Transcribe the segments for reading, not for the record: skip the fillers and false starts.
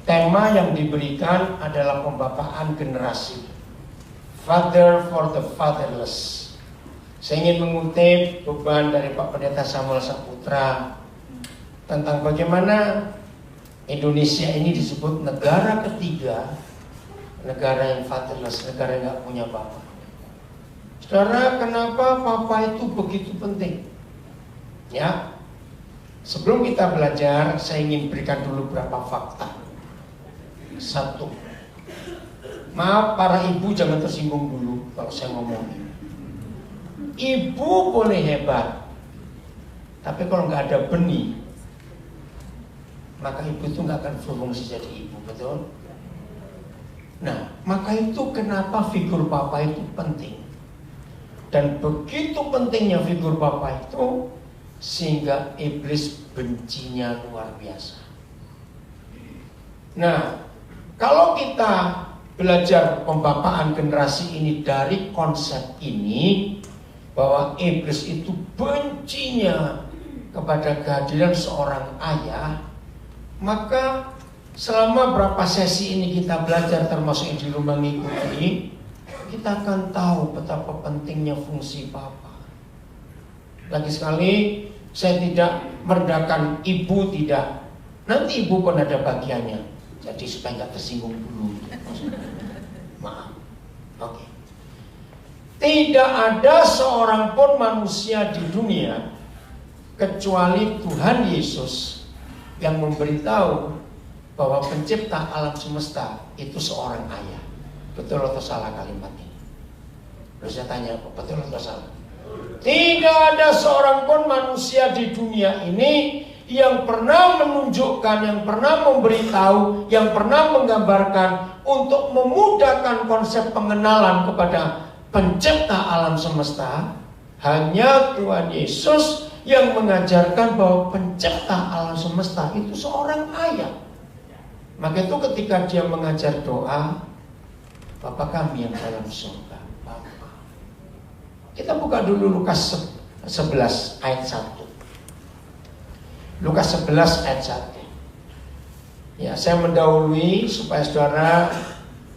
tema yang diberikan adalah pembapaan generasi, Father for the Fatherless. Saya ingin mengutip beban dari Pak Pendeta Samuel Saputra tentang bagaimana Indonesia ini disebut negara ketiga, negara yang fatherless, negara yang gak punya bapak. Saudara, kenapa papa itu begitu penting? Ya, sebelum kita belajar, saya ingin berikan dulu beberapa fakta. Satu, maaf para ibu jangan tersinggung dulu kalau saya ngomongin. Ibu boleh hebat, tapi kalau nggak ada benih, maka ibu itu nggak akan berfungsi jadi ibu, betul? Nah, maka itu kenapa figur papa itu penting. Dan begitu pentingnya figur papa itu, sehingga iblis bencinya luar biasa. Nah, kalau kita belajar pembapaan generasi ini dari konsep ini, bahwa iblis itu bencinya kepada kehadiran seorang ayah, maka selama berapa sesi ini kita belajar, termasuk yang di rumah ngikuti, kita akan tahu betapa pentingnya fungsi papa. Lagi sekali, saya tidak merendahkan ibu, tidak. Nanti ibu pun ada bagiannya. Jadi supaya nggak tersinggung dulu. Maaf. Oke. Tidak ada seorang pun manusia di dunia kecuali Tuhan Yesus yang memberitahu bahwa pencipta alam semesta itu seorang ayah. Betul atau salah kalimat ini? Terus saya tanya, betul atau salah? Tidak ada seorang pun manusia di dunia ini yang pernah menunjukkan, yang pernah memberitahu, yang pernah menggambarkan untuk memudahkan konsep pengenalan kepada pencipta alam semesta. Hanya Tuhan Yesus yang mengajarkan bahwa pencipta alam semesta itu seorang ayah. Maka itu ketika dia mengajar doa, Bapa kami yang dalam surga, Bapa. Kita buka dulu Lukas 11 ayat 1. Lukas 11 ayat 1. Ya, saya mendahului supaya saudara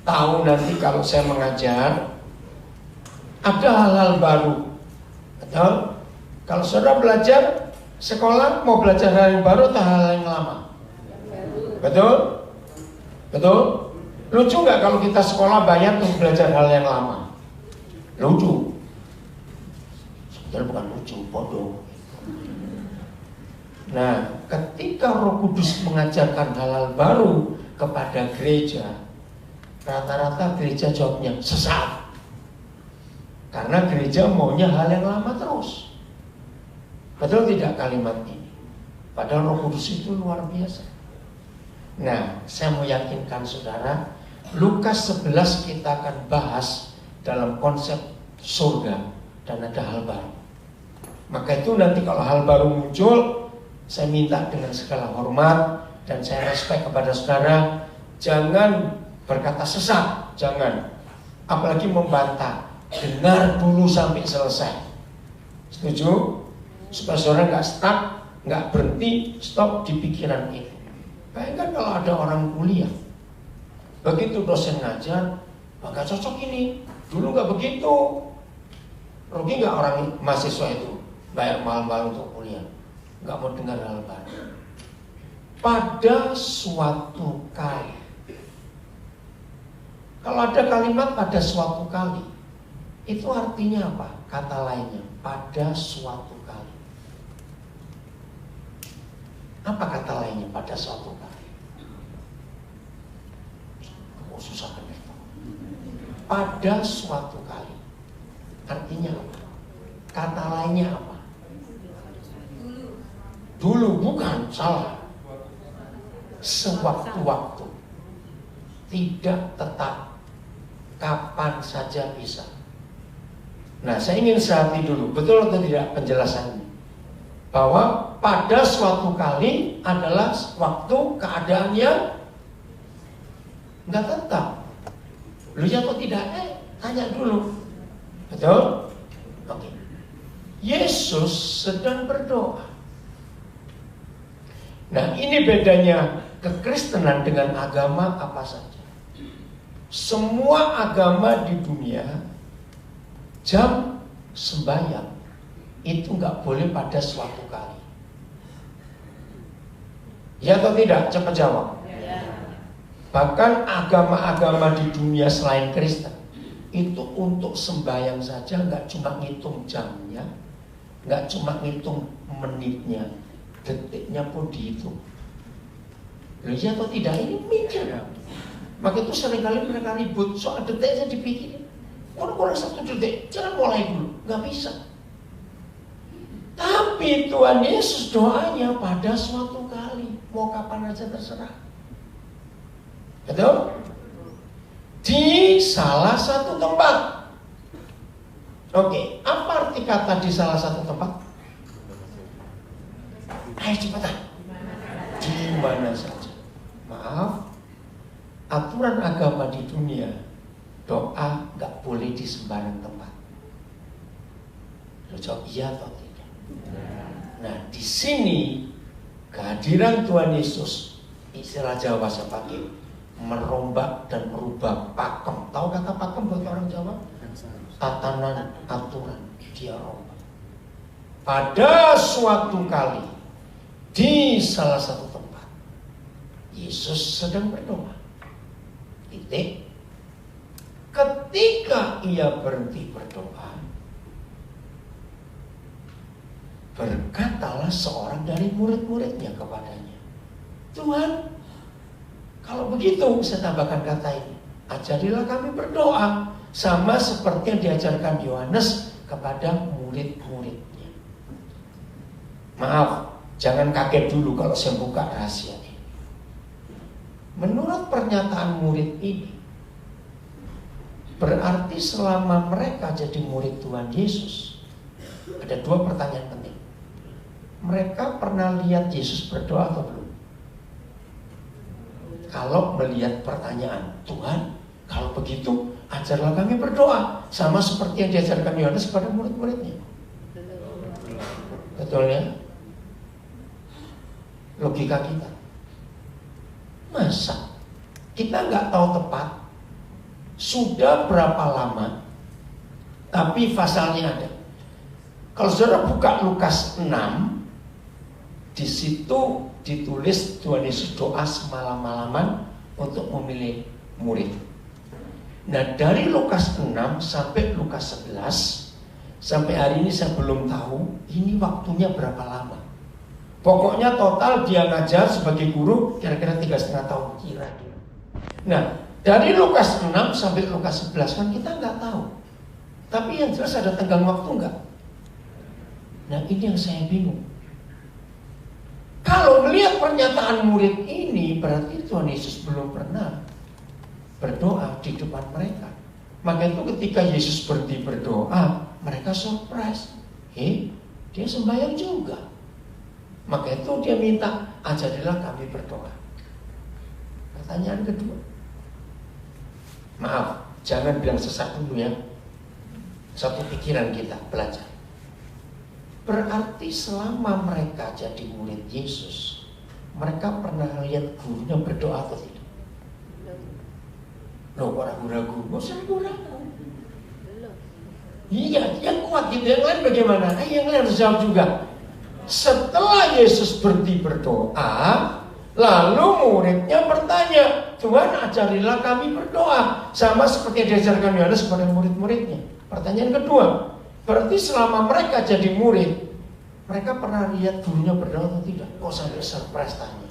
tahu nanti kalau saya mengajar ada hal-hal baru. Betul? Kalau saudara belajar sekolah, mau belajar hal yang baru atau hal yang lama? Betul? Betul? Lucu nggak kalau kita sekolah bayar untuk belajar hal yang lama? Lucu. Sebetulnya bukan lucu, bodoh. Nah, ketika Roh Kudus mengajarkan hal-hal baru kepada gereja, rata-rata gereja jawabnya sesat. Karena gereja maunya hal yang lama terus. Betul tidak kalimat ini? Padahal Roh Kudus itu luar biasa. Nah, saya mau yakinkan saudara, Lukas 11 kita akan bahas dalam konsep surga dan ada hal baru. Maka itu nanti kalau hal baru muncul, saya minta dengan segala hormat dan saya respect kepada saudara, jangan berkata sesat, jangan. Apalagi membantah, dengar dulu sampai selesai. Setuju? Supaya saudara nggak stuck, nggak berhenti, stop di pikiran itu. Bayangkan kalau ada orang kuliah, begitu dosen ngajar, nggak cocok ini, dulu nggak begitu. Rugi nggak orang mahasiswa itu bayar mahal-mahal untuk kuliah, nggak mau dengar hal baru. Pada suatu kali, kalau ada kalimat pada suatu kali, itu artinya apa? Kata lainnya, pada suatu kali. Apa kata lainnya pada suatu kali? Oh, susah kan itu. Pada suatu kali. Artinya apa? Kata lainnya apa? Dulu, bukan, salah. Sewaktu-waktu. Tidak tetap. Kapan saja bisa. Nah, saya ingin sehati dulu, betul atau tidak penjelasannya? Bahwa pada suatu kali adalah waktu keadaan yang nggak tetap. Lu ya atau tidak? Tanya dulu. Betul? Oke. Yesus sedang berdoa. Nah, ini bedanya kekristenan dengan agama apa saja. Semua agama di dunia, jam sembahyang itu nggak boleh pada suatu kali. Ya atau tidak? Cepat jawab. Ya. Bahkan agama-agama di dunia selain Kristen itu untuk sembahyang saja nggak cuma ngitung jamnya, nggak cuma ngitung menitnya, detiknya pun dihitung. Loh, ya atau tidak? Ini mikir. Maka itu seringkali mereka ribut soal detiknya dipikirin. Kurang 1 detik, jangan mulai dulu, nggak bisa. Tapi Tuhan Yesus doanya pada suatu kali, mau kapan aja terserah. Betul? Di salah satu tempat. Oke, apa arti kata di salah satu tempat? Ayo cepetan. Di mana saja. Maaf, aturan agama di dunia, doa nggak boleh di sembarang tempat. Lo jawab iya atau tidak? Nah, di sini kehadiran Tuhan Yesus, istilah Jawa saya pakai, merombak dan merubah pakem. Tahu kata pakem buat orang Jawa? Tatanan aturan, dia rombak. Pada suatu kali di salah satu tempat, Yesus sedang berdoa. Titik. Ketika ia berhenti berdoa, berkatalah seorang dari murid-muridnya kepadanya, Tuhan, kalau begitu, saya tambahkan kata ini, ajarilah kami berdoa sama seperti yang diajarkan Yohanes kepada murid-muridnya. Maaf, jangan kaget dulu kalau saya buka rahasia ini. Menurut pernyataan murid ini, berarti selama mereka jadi murid Tuhan Yesus, ada 2 pertanyaan penting. Mereka pernah lihat Yesus berdoa atau belum? Kalau melihat pertanyaan, Tuhan, kalau begitu ajarlah kami berdoa sama seperti yang diajarkan Yohanes kepada murid-muridnya. Betul ya? Logika kita. Masa kita nggak tahu tepat sudah berapa lama, tapi pasalnya ada. Kalau saudara buka Lukas 6, di situ ditulis Tuhan Yesus doa semalam-malaman untuk memilih murid. Nah, dari Lukas 6 sampai Lukas 11, sampai hari ini saya belum tahu ini waktunya berapa lama. Pokoknya total dia ngajar sebagai guru kira-kira 3,5 tahun kira-kira. Nah, dari Lukas 6 sampai Lukas 11 kan kita nggak tahu. Tapi yang jelas ada tenggang waktu nggak? Nah, ini yang saya bingung. Kalau melihat pernyataan murid ini, berarti Tuhan Yesus belum pernah berdoa di depan mereka. Maka itu ketika Yesus berhenti berdoa, mereka surprise. Dia sembahyang juga. Maka itu dia minta, ajarilah kami berdoa. Pertanyaan kedua. Maaf, jangan bilang sesat dulu ya. Satu pikiran kita belajar. Berarti selama mereka jadi murid Yesus, mereka pernah lihat gurunya berdoa atau tidak? Loh, kok ragu-ragu? Nggak usah ragu-ragu. Iya, yang kuat gitu. Yang lain bagaimana? Yang lain harus jawab juga. Setelah Yesus berhenti berdoa, lalu muridnya bertanya, Tuhan, ajarilah kami berdoa sama seperti yang diajarkan Yohanes kepada murid-muridnya. Pertanyaan kedua, berarti selama mereka jadi murid, mereka pernah lihat gurunya berdoa atau tidak? Kok sampai surprise tanya?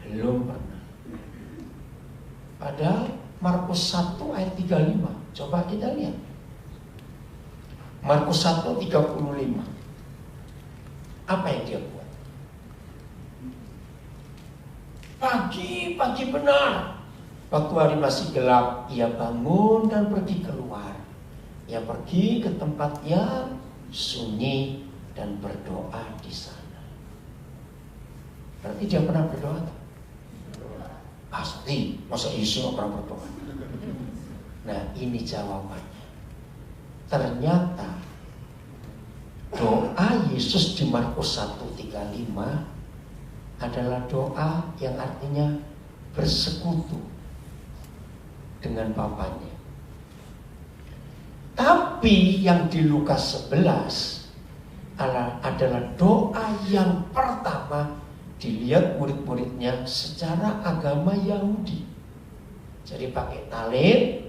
Belum pernah. Padahal Markus 1 ayat 35. Coba kita lihat. Markus 1 35. Apa yang dia buat? Pagi-pagi benar, waktu hari masih gelap, ia bangun dan pergi keluar. Ia pergi ke tempat yang sunyi dan berdoa di sana. Berarti dia pernah berdoa? Pasti, masa Yesus nggak pernah berdoa? Nah, ini jawabannya. Ternyata doa Yesus di Markus 1:35 adalah doa yang artinya bersekutu dengan Bapaknya. Tapi yang di Lukas 11 adalah doa yang pertama dilihat murid-muridnya secara agama Yahudi. Jadi pakai talit,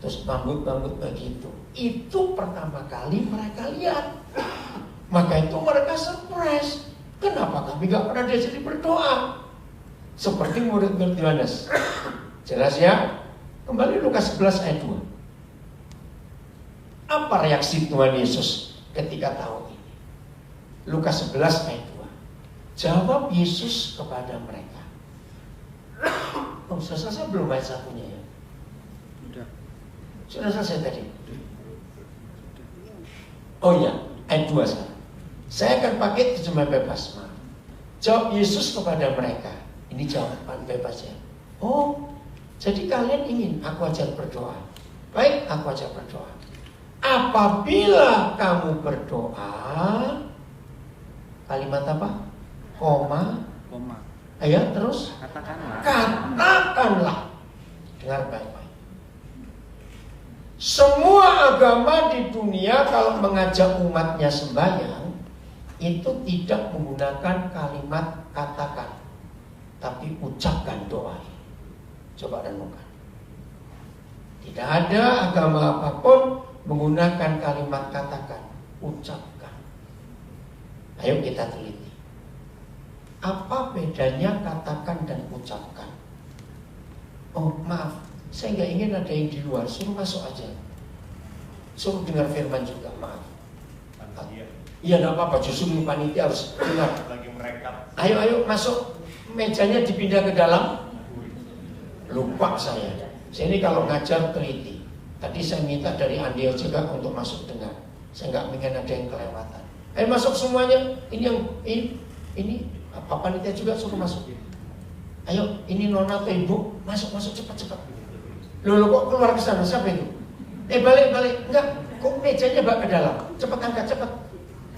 terus bambut-bambut begitu. Itu pertama kali mereka lihat. Maka itu mereka surprise. Kenapa kami gak pernah diajari berdoa seperti murid-murid Yohanes? Jelas ya? Kembali Lukas 11 ayat 2. Apa reaksi Tuhan Yesus ketika tahu ini? Lukas 11 ayat 2. Jawab Yesus kepada mereka. Oh, sudah selesai belum ayat satunya ya? Sudah selesai tadi. Oh iya, ayat 2 sekarang. Saya akan pakai terjemahan bebas. Maaf. Jawab Yesus kepada mereka. Ini jawaban bebas ya. Oh, jadi kalian ingin aku ajar berdoa. Baik, aku ajar berdoa. Apabila kamu berdoa, kalimat apa? Koma. Ayo terus. Katakanlah. Dengar baik-baik. Semua agama di dunia kalau mengajak umatnya sembahyang itu tidak menggunakan kalimat katakan, tapi ucapkan doa. Coba renungkan. Tidak ada agama apapun menggunakan kalimat katakan, ucapkan. Ayo kita teliti. Apa bedanya katakan dan ucapkan? Oh maaf, saya nggak ingin ada yang di luar, suruh masuk aja. Suruh dengar firman juga, maaf. Iya enggak apa-apa, justru panitia harus dengar. Lagi merekam. Ayo masuk, mejanya dipindah ke dalam. Lupa saya ini kalau ngajar teliti. Tadi saya minta dari Andio juga untuk masuk dengar. Saya nggak ingin ada yang kelewatan. Ayo masuk semuanya. Ini apa panitia juga suruh masuk. Ayo, ini nona atau ibu masuk cepat. Loh kok keluar ke sana? Siapa itu? Balik. Enggak, kok mejanya bawa ke dalam. Cepat angkat, cepat.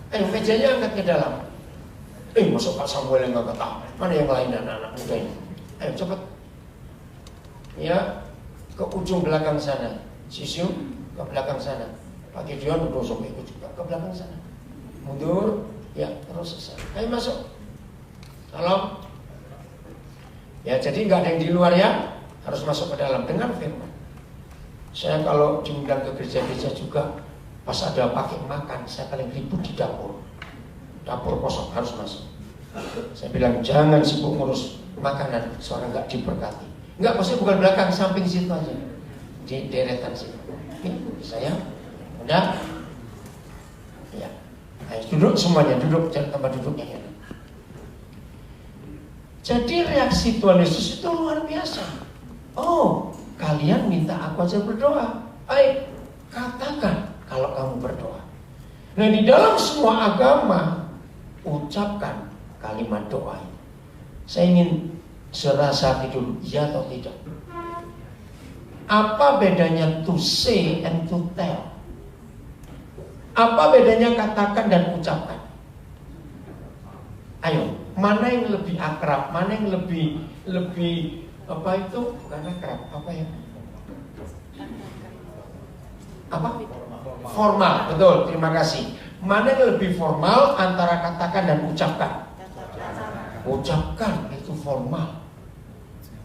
Ayo mejanya angkat ke dalam. Masuk Pak Samuel yang nggak ketahui. Mana yang lain anak-anak muda ini? Ayo cepat. Ya, ke ujung belakang sana. Sisiu ke belakang sana. Pak Gideon udah sampai ikut juga ke belakang sana. Mundur, ya terus ke sana. Ayo masuk. Salam. Ya, jadi nggak ada yang di luar ya, harus masuk ke dalam. Dengar firman. Saya kalau diundang ke gereja-gereja juga, pas ada pakai makan, saya paling ribut di dapur. Dapur kosong, harus masuk. Saya bilang jangan sibuk ngurus makanan, soalnya nggak diberkati. Nggak, maksudnya bukan belakang, samping situ aja, di deretan situ. Saya, udah, ya. Ayo, duduk semuanya, duduk, jangan tempat duduknya ya. Jadi reaksi Tuhan Yesus itu luar biasa. Oh, kalian minta aku aja berdoa. Baik, katakan kalau kamu berdoa. Nah, di dalam semua agama ucapkan kalimat doa. Saya ingin serasa dulu, ya atau tidak? Apa bedanya to say and to tell? Apa bedanya katakan dan ucapkan? Ayo, mana yang lebih akrab? Mana yang lebih apa itu? Bukan akrab, apa ya? Apa? Formal, betul. Terima kasih. Mana yang lebih formal antara katakan dan ucapkan? Ucapkan itu formal.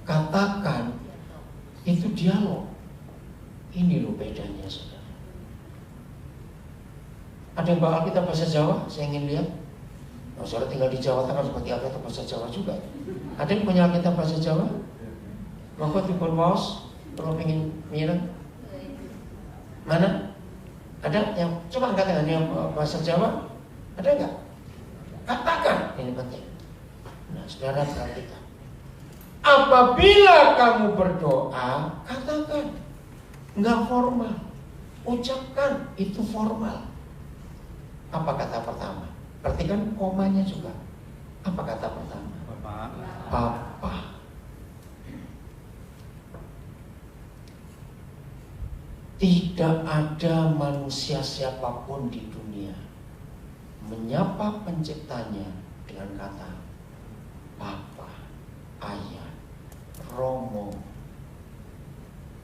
Katakan itu dialog. Ini loh bedanya, saudara. Ada yang bawa Alkitab bahasa Jawa? Saya ingin lihat. Oh, saudara tinggal di Jawa Tengah seperti Alkitab bahasa Jawa juga. Ada yang punya Alkitab bahasa Jawa? Maka tipun waos, kalau ingin mireng. Mana? Ada yang coba angkat tangan yang bahasa Jawa? Ada enggak? Katakan, ini penting. Nah, saudara perhatikan. Apabila kamu berdoa, katakan. Enggak formal. Ucapkan, itu formal. Apa kata pertama? Perhatikan komanya juga. Apa kata pertama? Bapa. Tidak ada manusia siapapun di dunia menyapa penciptanya dengan kata Romo.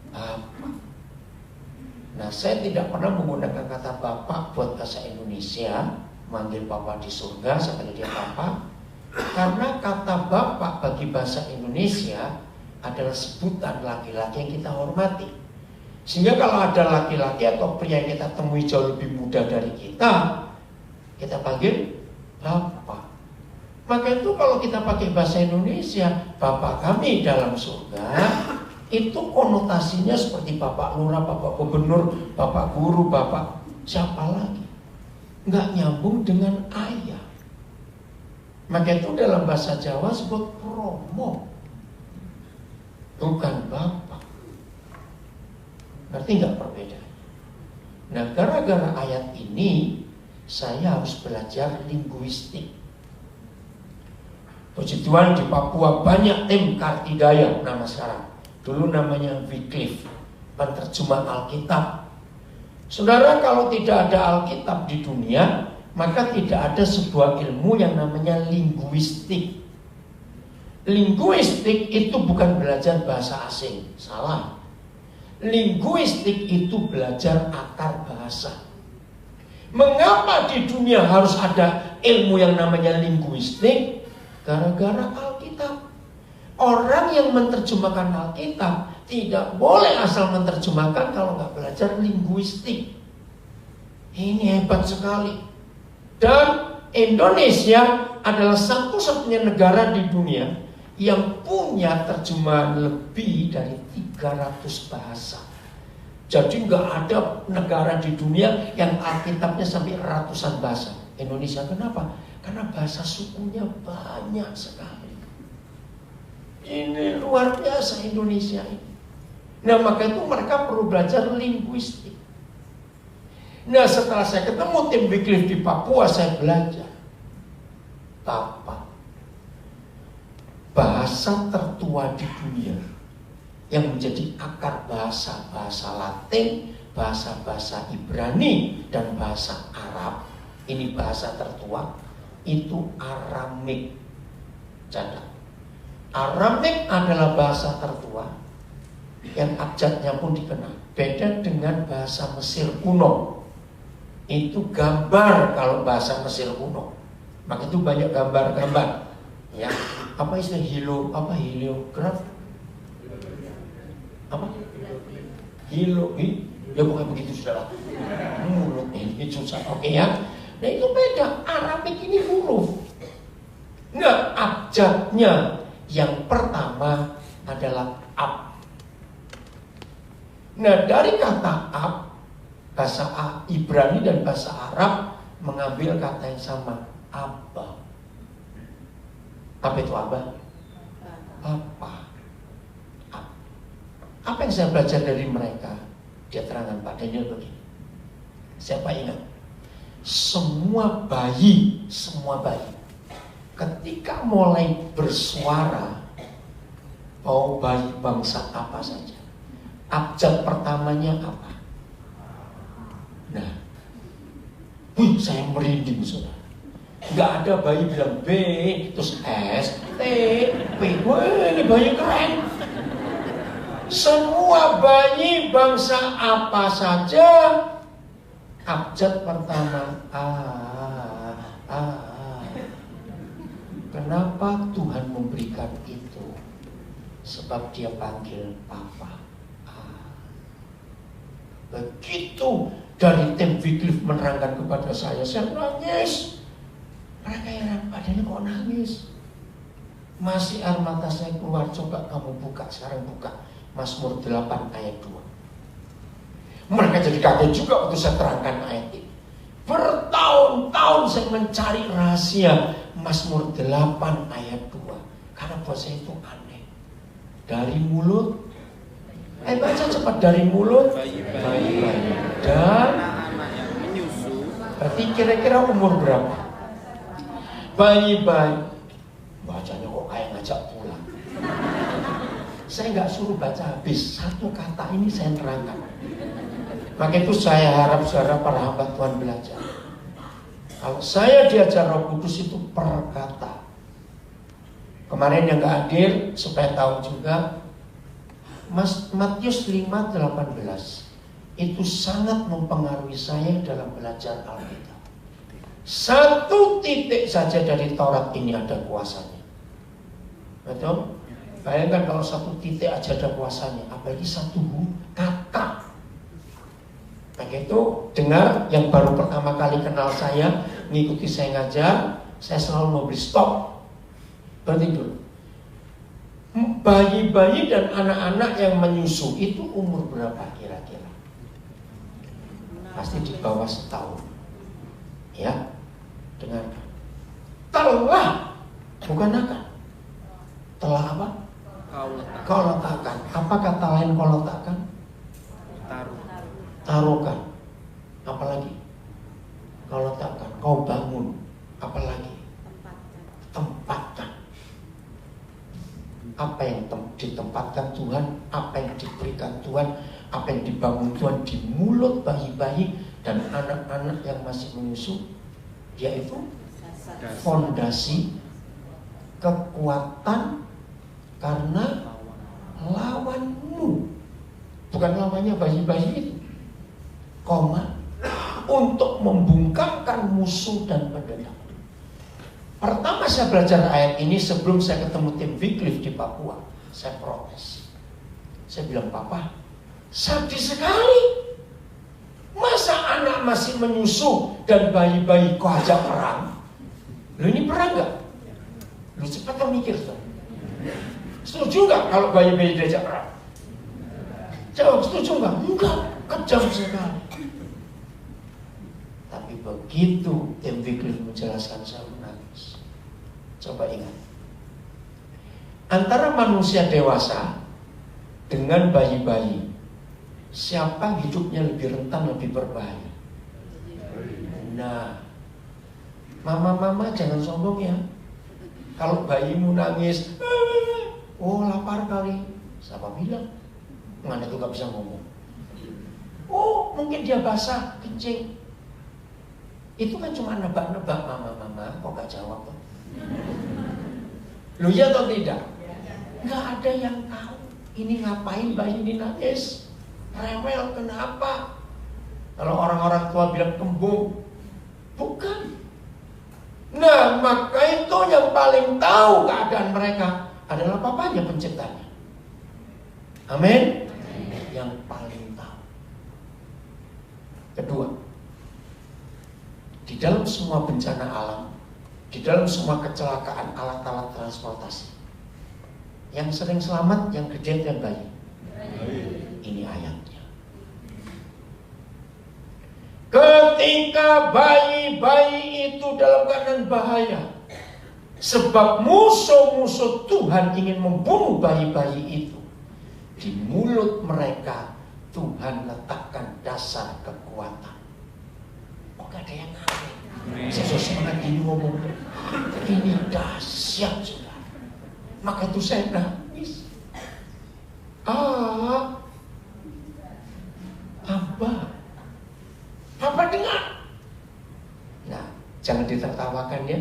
Bapak. Nah, saya tidak pernah menggunakan kata Bapak buat bahasa Indonesia, manggil Bapak di surga, saya panggil dia Bapak. Karena kata Bapak bagi bahasa Indonesia adalah sebutan laki-laki yang kita hormati. Sehingga kalau ada laki-laki atau pria yang kita temui jauh lebih muda dari kita panggil Bapak. Maka itu kalau kita pakai bahasa Indonesia, Bapak kami dalam surga, itu konotasinya seperti Bapak Lurah, Bapak Gubernur, Bapak Guru, Bapak siapa lagi. Nggak nyambung dengan ayah. Maka itu dalam bahasa Jawa sebut Romo, bukan Bapak. Ngerti nggak perbedaan? Nah, gara-gara ayat ini saya harus belajar linguistik. Puji Tuhan di Papua banyak tim Kartidaya nama sekarang. Dulu namanya Wycliffe, penterjemah Alkitab. Saudara, kalau tidak ada Alkitab di dunia, maka tidak ada sebuah ilmu yang namanya linguistik. Linguistik itu bukan belajar bahasa asing, salah. Linguistik itu belajar akar bahasa. Mengapa di dunia harus ada ilmu yang namanya linguistik? Gara-gara Alkitab. Orang yang menerjemahkan Alkitab tidak boleh asal menerjemahkan kalau nggak belajar linguistik. Ini hebat sekali. Dan Indonesia adalah satu-satunya negara di dunia yang punya terjemahan lebih dari 300 bahasa. Jadi nggak ada negara di dunia yang Alkitabnya sampai ratusan bahasa. Indonesia kenapa? Karena bahasa sukunya banyak sekali. Ini luar biasa Indonesia ini. Nah, maka itu mereka perlu belajar linguistik. Nah, setelah saya ketemu tim Wycliffe di Papua, saya belajar Bapak, bahasa tertua di dunia yang menjadi akar bahasa-bahasa Latin, bahasa-bahasa Ibrani, dan bahasa Arab. Ini bahasa tertua, itu Aramik. Catat. Aramik adalah bahasa tertua yang abjadnya pun dikenal. Beda dengan bahasa Mesir kuno. Itu gambar kalau bahasa Mesir kuno. Maka itu banyak gambar-gambar. Ya, apa istilah heliograf? Apa? Ya bukan begitu saudara. Mulut ini susah. Oke ya. Nah itu beda. Aramik ini huruf. Nah, abjadnya yang pertama adalah ab. Nah, dari kata ab, bahasa Ibrani dan bahasa Arab mengambil kata yang sama, Abba. Apa itu Abba? Apa? Apa yang saya belajar dari mereka? Dia terangkan Pak Daniel begini. Siapa ingat? Semua bayi ketika mulai bersuara, mau bayi bangsa apa saja, abjad pertamanya apa? Nah, saya merinding saudara. Gak ada bayi bilang B, terus S, T, P. Wah, ini bayi keren. Semua bayi bangsa apa saja, abjad pertama A. Kenapa Tuhan memberikan itu? Sebab dia panggil Papa. Begitu dari tim Wycliffe menerangkan kepada saya nangis. Mereka heran, padahal kok nangis? Masih air mata saya keluar. Coba kamu buka, sekarang buka Mazmur 8 ayat 2. Mereka jadi kaget juga waktu saya terangkan ayat ini. Bertahun-tahun saya mencari rahasia Mazmur 8 ayat 2. Karena buat saya itu aneh. Dari mulut, baca cepat, dari mulut bayi-bayi dan berarti kira-kira umur berapa? Bayi-bayi. Bacanya kok kayak ngajak pulang. Saya nggak suruh baca habis, satu kata ini saya terangkan. Maka itu saya harap saudara para hamba Tuhan belajar. Kalau saya diajar Roh Kudus itu per kata. Kemarin yang nggak hadir supaya tahu juga, Matius 5:18 itu sangat mempengaruhi saya dalam belajar Alkitab. Satu titik saja dari Taurat ini ada kuasanya. Betul? Bayangkan kalau satu titik aja ada kuasanya, apalagi satu kata. Begitu dengar yang baru pertama kali kenal saya, mengikuti saya ngajar, saya selalu mau beri stop. Berhenti dulu. Bayi-bayi dan anak-anak yang menyusu itu umur berapa kira-kira? Pasti di bawah setahun. Ya, dengarkan. Telah, bukan akan. Telah apa? Kau letakkan. Apa kata lain kau letakkan? Taruhkan. Apalagi? Kau letakkan. Kau bangun. Apalagi? Tempatkan. Apa yang ditempatkan Tuhan, apa yang diberikan Tuhan, apa yang dibangun Tuhan di mulut bayi-bayi dan anak-anak yang masih menyusu, yaitu fondasi kekuatan karena lawanmu, bukan lawannya bayi-bayi itu, untuk membungkamkan musuh dan pendendam. Pertama saya belajar ayat ini sebelum saya ketemu tim Wycliffe di Papua, saya protes. Saya bilang, Papa, sadis sekali. Masa anak masih menyusu dan bayi-bayi kau ajak perang? Lu ini perang gak? Lu cepat mikir tuh. Setuju gak kalau bayi-bayi diajak perang? Jawab, setuju gak? Enggak, kejam sekali. Tapi begitu tim Wycliffe menjelaskan, saya menangis. Coba ingat, antara manusia dewasa dengan bayi-bayi, siapa hidupnya lebih rentan, lebih berbahaya? Nah, mama-mama jangan sombong ya. Kalau bayimu nangis, oh lapar kali, siapa bilang? Mana tuh gak bisa ngomong. Oh mungkin dia basah, kencing. Itu kan cuma nebak-nebak, mama-mama, kok gak jawab tuh? Lu ya atau tidak? Gak ada yang tahu. Ini ngapain bayi ini nangis? Rewel kenapa? Kalau orang-orang tua bilang kembung, bukan. Nah maka itu yang paling tahu keadaan mereka adalah papanya penciptanya. Amin. Yang paling tahu. Kedua, di dalam semua bencana alam, di dalam semua kecelakaan alat-alat transportasi, yang sering selamat, yang gede dan bayi. Ini ayatnya. Ketika bayi-bayi itu dalam keadaan bahaya, sebab musuh-musuh Tuhan ingin membunuh bayi-bayi itu, di mulut mereka Tuhan letakkan dasar kekuatan. Oh gak ada yang aneh. Saya semangat ini ngomong, ini dahsyat sudah. Maka itu saya nangis. Apa dengar? Nah, jangan ditertawakan ya.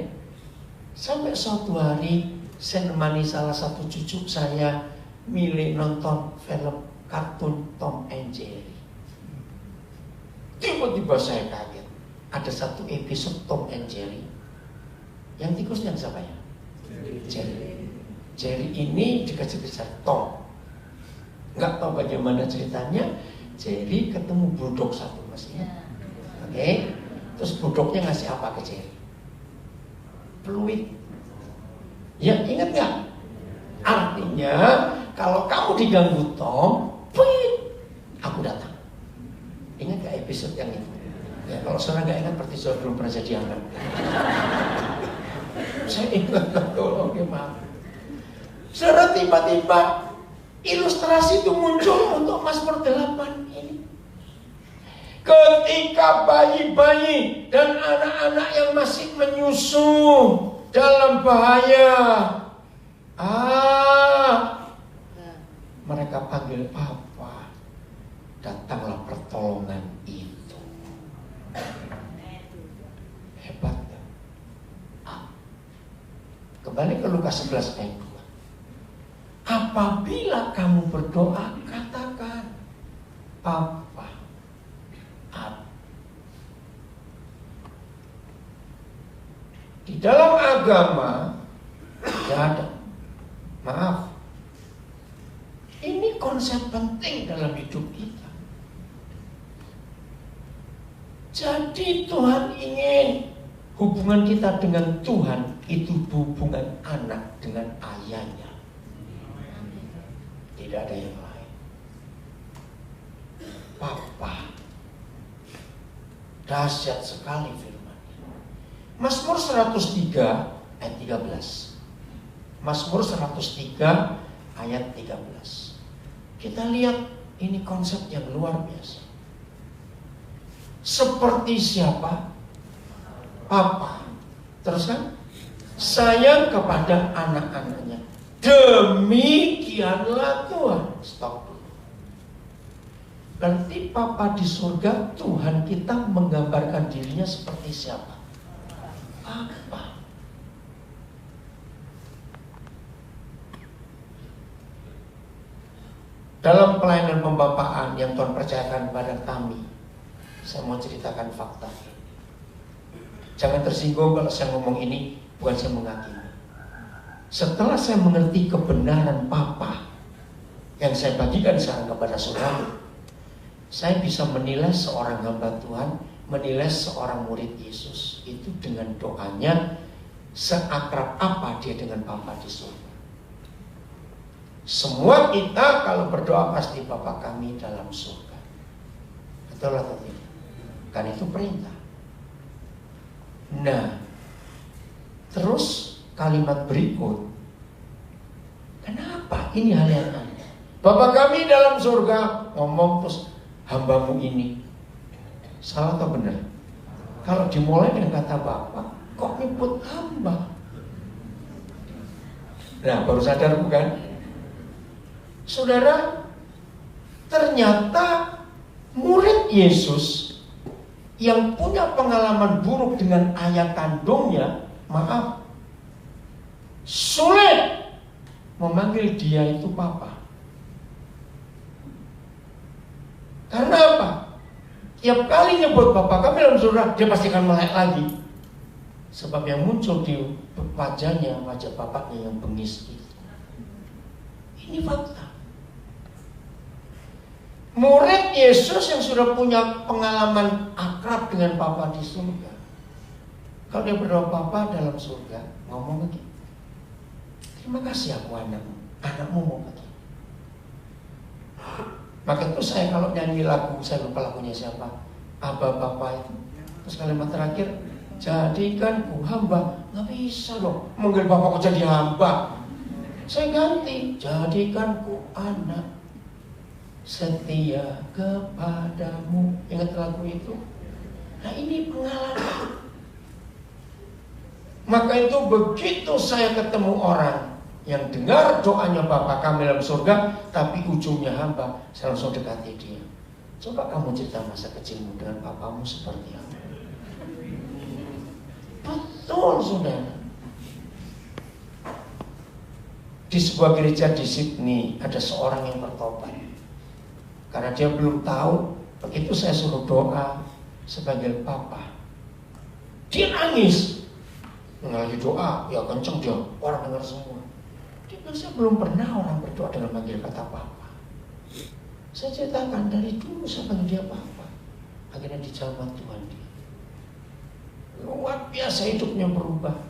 Sampai suatu hari saya menemani salah satu cucu saya milih nonton film kartun Tom and Jerry. Tiba-tiba saya kaget. Ada satu episode Tom and Jerry. Yang tikusnya siapa ya? Jerry. Jerry ini dikejar-kejar Tom. Nggak tahu bagaimana ceritanya. Jerry ketemu bulldog satu masnya. Oke. Terus bulldognya ngasih apa ke Jerry? Peluit. Ya ingat nggak? Artinya kalau kamu diganggu Tom, aku datang. Ingat gak episode yang itu? Ya kalau saudara gak ingat berarti saudara belum pernah jadi anak. Saya ingat betul, oke maaf. Saudara tiba-tiba ilustrasi itu muncul untuk Mazmur 8 ini. Ketika bayi-bayi dan anak-anak yang masih menyusu dalam bahaya, mereka panggil Papa, datanglah pertolongan itu. Hebat ya? Kembali ke Lukas 11 ayat 2. Apa apabila kamu berdoa, katakan Bapa, Ab. Di dalam agama tidak ada maaf. Ini konsep penting dalam hidup kita. Jadi Tuhan ingin hubungan kita dengan Tuhan itu hubungan anak dengan ayahnya. Tidak ada yang lain. Papa. Dahsyat sekali firman. Mazmur 103 ayat 13. Mazmur 103 ayat 13. Kita lihat ini konsep yang luar biasa. Seperti siapa? Papa. Terus kan? Sayang kepada anak-anaknya. Demikianlah Tuhan. Stop dulu. Berarti Papa di surga, Tuhan kita menggambarkan dirinya seperti siapa? Papa. Dalam pelayanan pembapaan yang Tuhan percayakan kepada kami, saya mau ceritakan fakta. Jangan tersinggung kalau saya ngomong ini, bukan saya menghakimi. Setelah saya mengerti kebenaran Papa yang saya bagikan sekarang kepada saudara, saya bisa menilai seorang hamba Tuhan, menilai seorang murid Yesus itu dengan doanya, seakrab apa dia dengan Bapa di surga. Semua kita kalau berdoa pasti Bapa kami dalam surga. Betul atau tidak? Kan itu perintah. Nah, terus kalimat berikut, kenapa ini hal yang aneh? Bapa kami dalam surga, ngomong terus hambamu ini. Salah atau benar? Kalau dimulai dengan kata Bapa, kok nyebut hamba? Nah, baru sadar bukan? Saudara, ternyata murid Yesus yang punya pengalaman buruk dengan ayah kandungnya, maaf, sulit memanggil dia itu Papa. Karena apa? Tiap kali nyebut Bapa kami dalam surga, dia pasti akan melek lagi. Sebab yang muncul di wajahnya, wajah bapaknya yang bengis itu. Ini fakta. Murid Yesus yang sudah punya pengalaman akrab dengan Bapa di surga, kalau dia berdoa Bapa dalam surga, ngomong begini, terima kasih aku anakmu, anakmu mau begini. Maka itu saya kalau nyanyi lagu, saya lupa lagunya siapa, Abba Bapa itu, terus kalimat terakhir, jadikanku hamba. Nggak bisa loh, manggil Bapakku jadi hamba. Saya ganti, jadikanku anak setia kepadamu. Ingat lagu itu? Nah ini pengalaman. Maka itu begitu saya ketemu orang yang dengar doanya Bapa kami dalam surga, tapi ujungnya hamba, saya langsung dekati dia. Coba kamu cerita masa kecilmu dengan papamu seperti apa? Betul saudara. Di sebuah gereja di Sydney ada seorang yang bertobat. Karena dia belum tahu, begitu saya suruh doa sebagai Papa, dia nangis. Lagi doa, ya kenceng dia, orang dengar semua. Dia bilang, saya belum pernah orang berdoa dengan manggil kata Papa. Saya ceritakan dari dulu saya panggil dia Papa. Akhirnya dijawab Tuhan dia. Luar biasa hidupnya berubah.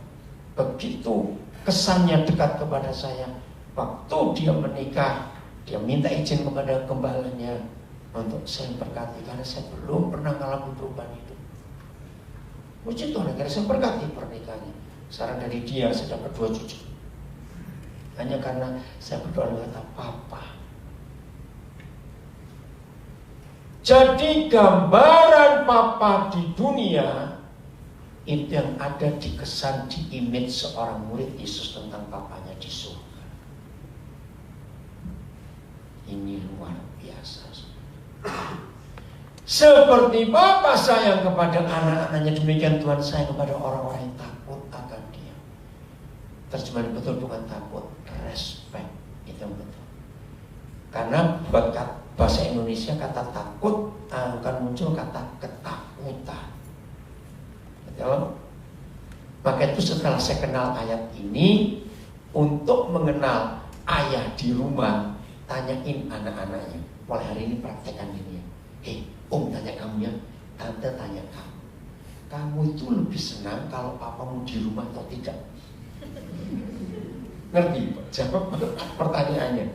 Begitu kesannya dekat kepada saya. Waktu dia menikah, dia minta izin kepada gembalanya untuk saya berkati, karena saya belum pernah mengalami perubahan itu. Puji Tuhan, akhirnya saya berkati pernikahannya. Sekarang dari dia saya dapat 2 cucu. Hanya karena saya berdoa dengan kata Papa. Jadi gambaran Papa di dunia itu yang ada di kesan, di image seorang murid Yesus tentang Papanya di surga. Ini luar biasa. Seperti Bapa sayang kepada anak-anaknya, demikian Tuhan sayang kepada orang-orang yang takut akan Dia. Terjemahan betul bukan takut, respect, itu yang betul. Karena bahasa Indonesia kata takut akan muncul kata ketakutan. Betul? Maka itu setelah saya kenal ayat ini, untuk mengenal ayah di rumah, tanyain anak-anaknya. Mulai hari ini praktekkan ini. Om tanya kamu ya, tante tanya kamu. Kamu itu lebih senang kalau papamu di rumah atau tidak? Ngerti? Jawab pertanyaannya.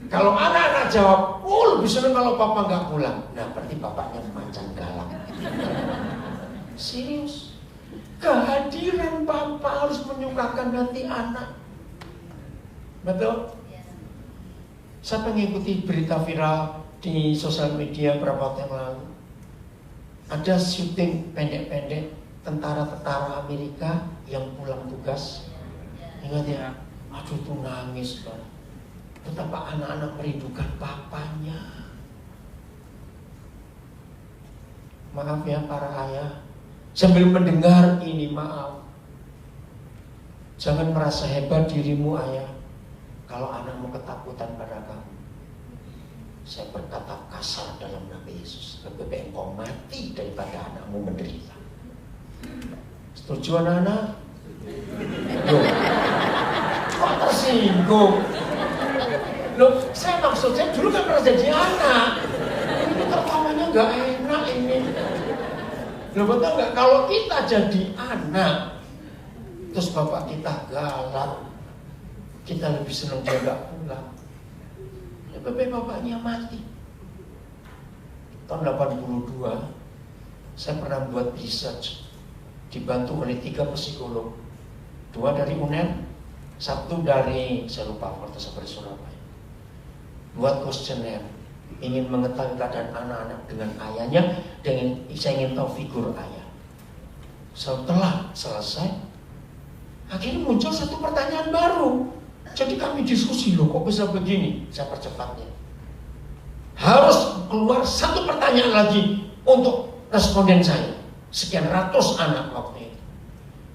Kalau anak-anak jawab, lebih senang kalau papa nggak pulang. Nah, berarti bapaknya macan galang. Serius. Kehadiran papa harus menyukakan hati anak. Betul? Saya mengikuti berita viral di sosial media beberapa waktu yang lalu. Ada syuting pendek-pendek tentara-tentara Amerika yang pulang tugas. Ingat ya, aduh tuh nangis kan. Betapa anak-anak merindukan papanya. Maaf ya para ayah, sambil mendengar ini maaf, jangan merasa hebat dirimu ayah kalau anakmu ketakutan pada kamu. Saya berkata kasar dalam nama Yesus, lebih baik engkau mati daripada anakmu menderita. Setuju anak-anak? Loh, kok tersinggung? Loh, saya maksudnya dulu kan pernah jadi anak. Ini tertawanya gak enak ini. Loh, betul gak? Kalau kita jadi anak, terus bapak kita galak, kita lebih senang dia gak pulang. Lebih bapaknya mati. Tahun 82 saya pernah buat research, dibantu oleh 3 psikolog, 2 dari UNER, 1 dari, saya lupa Fakultas Surabaya. Buat kuesioner, ingin mengetahui keadaan anak-anak dengan ayahnya, dengan saya ingin tahu figur ayah. Setelah selesai, akhirnya muncul satu pertanyaan baru. Jadi kami diskusi, loh kok bisa begini? Saya percepatnya. Harus keluar satu pertanyaan lagi untuk responden saya. Sekian ratus anak waktu itu.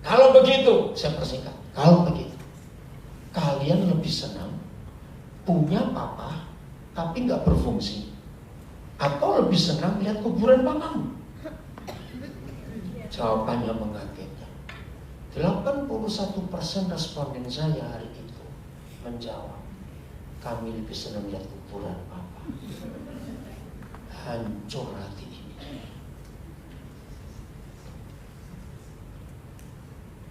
Kalau begitu, saya persingkat. Kalau begitu, kalian lebih senang punya papa tapi nggak berfungsi, atau lebih senang lihat kuburan papamu? Jawabannya mengagetkan. 81% responden saya hari itu menjawab, kami lebih senang lihat kuburan papa. Hancur hati ini.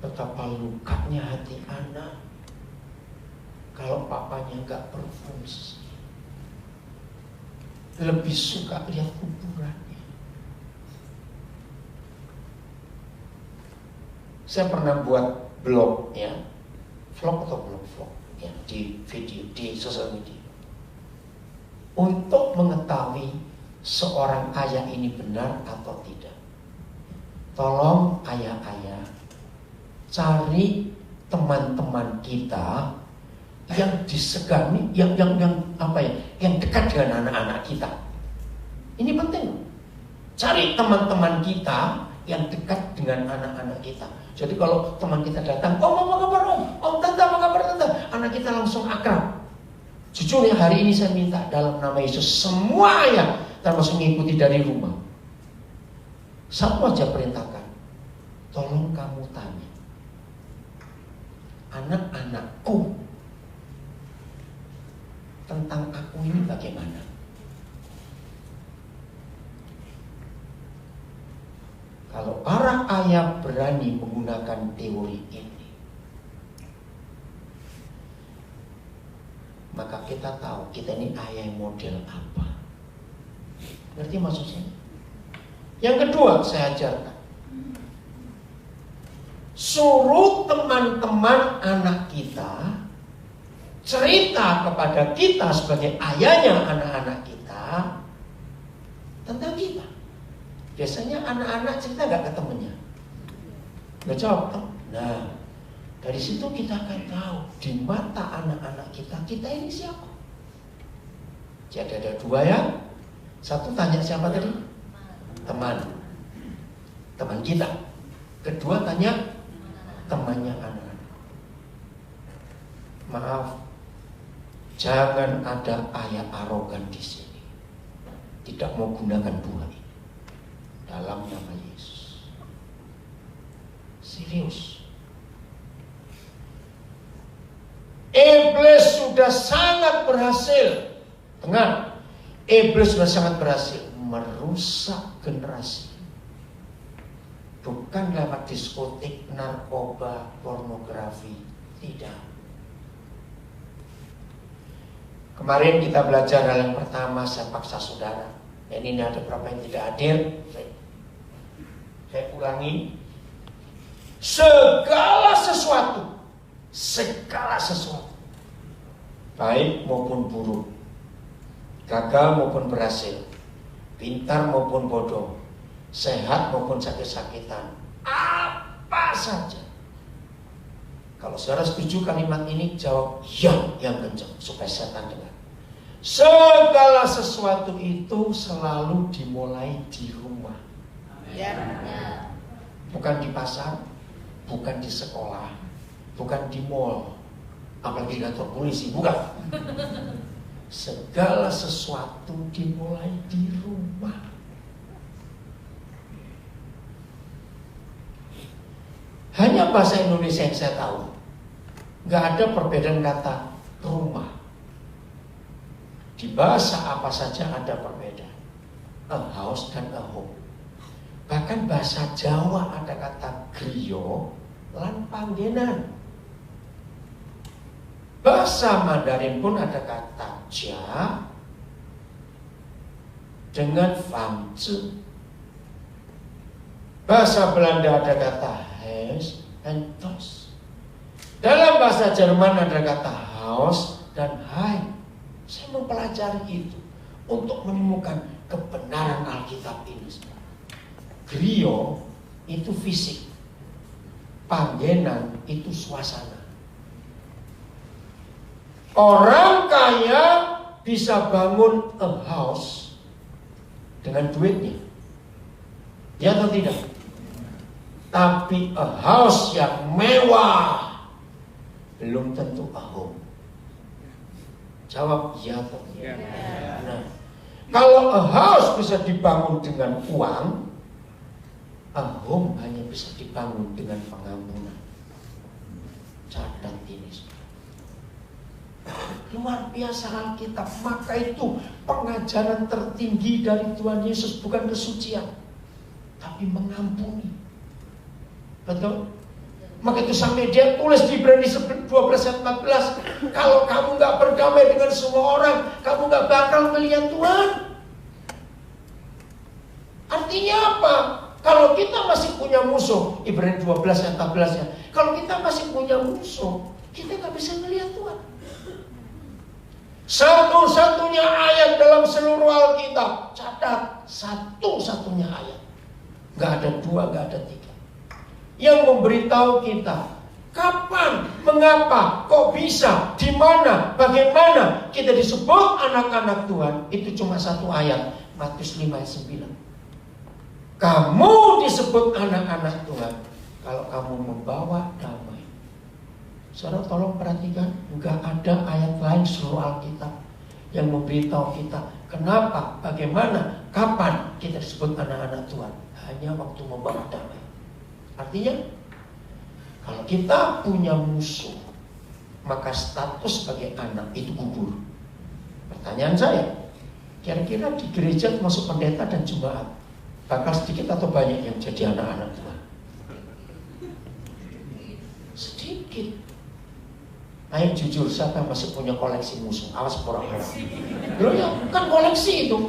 Betapa lukanya hati anak kalau papanya nggak berfungsi. Lebih suka lihat kuburannya. Saya pernah buat blog ya, vlog atau vlog ya, di video, di sosial media, untuk mengetahui seorang ayah ini benar atau tidak. Tolong ayah-ayah cari teman-teman kita yang disegani, yang apa ya, yang dekat dengan anak-anak kita. Ini penting. Cari teman-teman kita yang dekat dengan anak-anak kita. Jadi kalau teman kita datang, om apa kabar om tante apa kabar tante, anak kita langsung akrab. Jujur ya, hari ini saya minta dalam nama Yesus, semua ayah termasuk mengikuti dari rumah, satu aja perintahkan, tolong kamu tanya anak-anakku tentang aku ini bagaimana. Kalau para ayah berani menggunakan teori ini, maka kita tahu kita ini ayah yang model apa. Ngerti maksudnya? Yang kedua saya ajarkan, suruh teman-teman anak kita cerita kepada kita sebagai ayahnya anak-anak kita tentang kita. Biasanya anak-anak cerita gak ke temennya, gak jawab. Nah, dari situ kita akan tahu di mata anak-anak kita ini siapa. Jadi ada 2 ya. Satu tanya siapa tadi? Teman kita. Kedua tanya temannya anak-anak. Maaf, Jangan ada ayat arogan di sini. Tidak mau gunakan buah ini dalam nama Yesus. Serius. Iblis sudah sangat berhasil. Dengar, iblis sudah sangat berhasil merusak generasi. Bukan lewat diskotik, narkoba, pornografi. Tidak. Kemarin kita belajar hal yang pertama, saya paksa saudara. Dan ini ada beberapa yang tidak hadir. Saya ulangi. Segala sesuatu, baik maupun buruk, gagal maupun berhasil, pintar maupun bodoh, sehat maupun sakit-sakitan, apa saja. Kalau saudara setuju kalimat ini, jawab ya yang kencang supaya setan dengar. Segala sesuatu itu selalu dimulai di rumah. Ya. Bukan di pasar, bukan di sekolah, bukan di mall, apalagi di kantor polisi, bukan. Segala sesuatu dimulai di rumah. Hanya bahasa Indonesia yang saya tahu, nggak ada perbedaan kata rumah. Di bahasa apa saja ada perbedaan, a house dan a home. Bahkan bahasa Jawa ada kata griyo lan panggenan. Bahasa Mandarin pun ada kata ja dengan fangzi. Bahasa Belanda ada kata huis and tos. Dalam bahasa Jerman ada kata haus dan heim. Saya mempelajari itu untuk menemukan kebenaran Alkitab ini. Griyo itu fisik, panggenan itu suasana. Orang kaya bisa bangun a house dengan duitnya, ya atau tidak? Tapi a house yang mewah belum tentu a home. Jawab ya atau tidak? Nah, kalau a house bisa dibangun dengan uang, a home hanya bisa dibangun dengan pengampunan. Catat ini. Luar biasa Alkitab. Maka itu pengajaran tertinggi dari Tuhan Yesus bukan kesucian, tapi mengampuni. Betul? Maka itu sampai dia tulis di Ibrani 12 ayat 14, kalau kamu gak berdamai dengan semua orang, kamu gak bakal melihat Tuhan. Artinya apa? Kalau kita masih punya musuh, Ibrani 12 ayat 14 ya, kalau kita masih punya musuh, kita gak bisa melihat Tuhan. Satu-satunya ayat dalam seluruh Alkitab, catat, satu-satunya ayat, gak ada dua, gak ada tiga, yang memberitahu kita kapan, mengapa, kok bisa, di mana, bagaimana kita disebut anak-anak Tuhan. Itu cuma satu ayat, Matius 5 ayat 9. Kamu disebut anak-anak Tuhan kalau kamu membawa damai. Saudara tolong perhatikan, enggak ada ayat lain seluruh Alkitab yang memberitahu kita kenapa, bagaimana, kapan kita disebut anak-anak Tuhan. Hanya waktu membawa damai. Artinya, kalau kita punya musuh, maka status sebagai anak itu gugur. Pertanyaan saya, kira-kira di gereja termasuk pendeta dan jemaat, bakal sedikit atau banyak yang jadi anak-anak Tuhan? Sedikit. Ayo jujur, siapa yang masih punya koleksi musuh? Awas pura-pura. Loh ya, kan koleksi itu.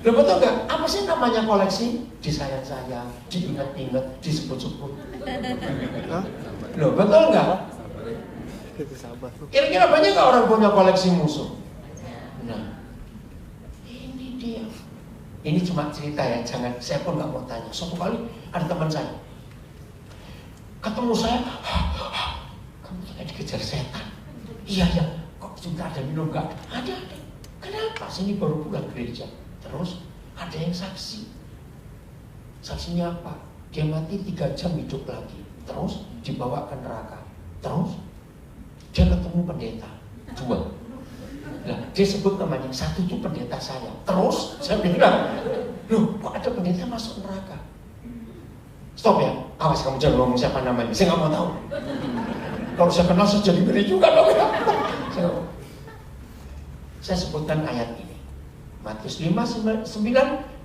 Loh betul gak? Apa sih namanya koleksi? Disayang-sayang, diingat-ingat, disebut-sebut. Loh betul gak? Kira-kira banyak gak orang punya koleksi musuh? Nah, ini dia. Ini cuma cerita ya, jangan, saya pun gak mau tanya. Suatu kali ada teman saya ketemu saya, kamu tidak dikejar setan. Iya ya, kok juga ada minum gak? Ada. Kenapa? Sini baru pulang gereja. Terus ada yang saksi. Saksinya apa? Dia mati 3 jam hidup lagi. Terus dibawa ke neraka. Terus dia ketemu pendeta 2. Nah, dia sebut namanya, satu itu pendeta saya. Terus saya bilang, loh kok ada pendeta masuk neraka? Stop ya, awas kamu jangan ngomong siapa namanya, saya nggak mau tahu. Kalau saya kenal saya jadi ngeri juga dong ya. Saya sebutkan ayat ini, Matius 5:9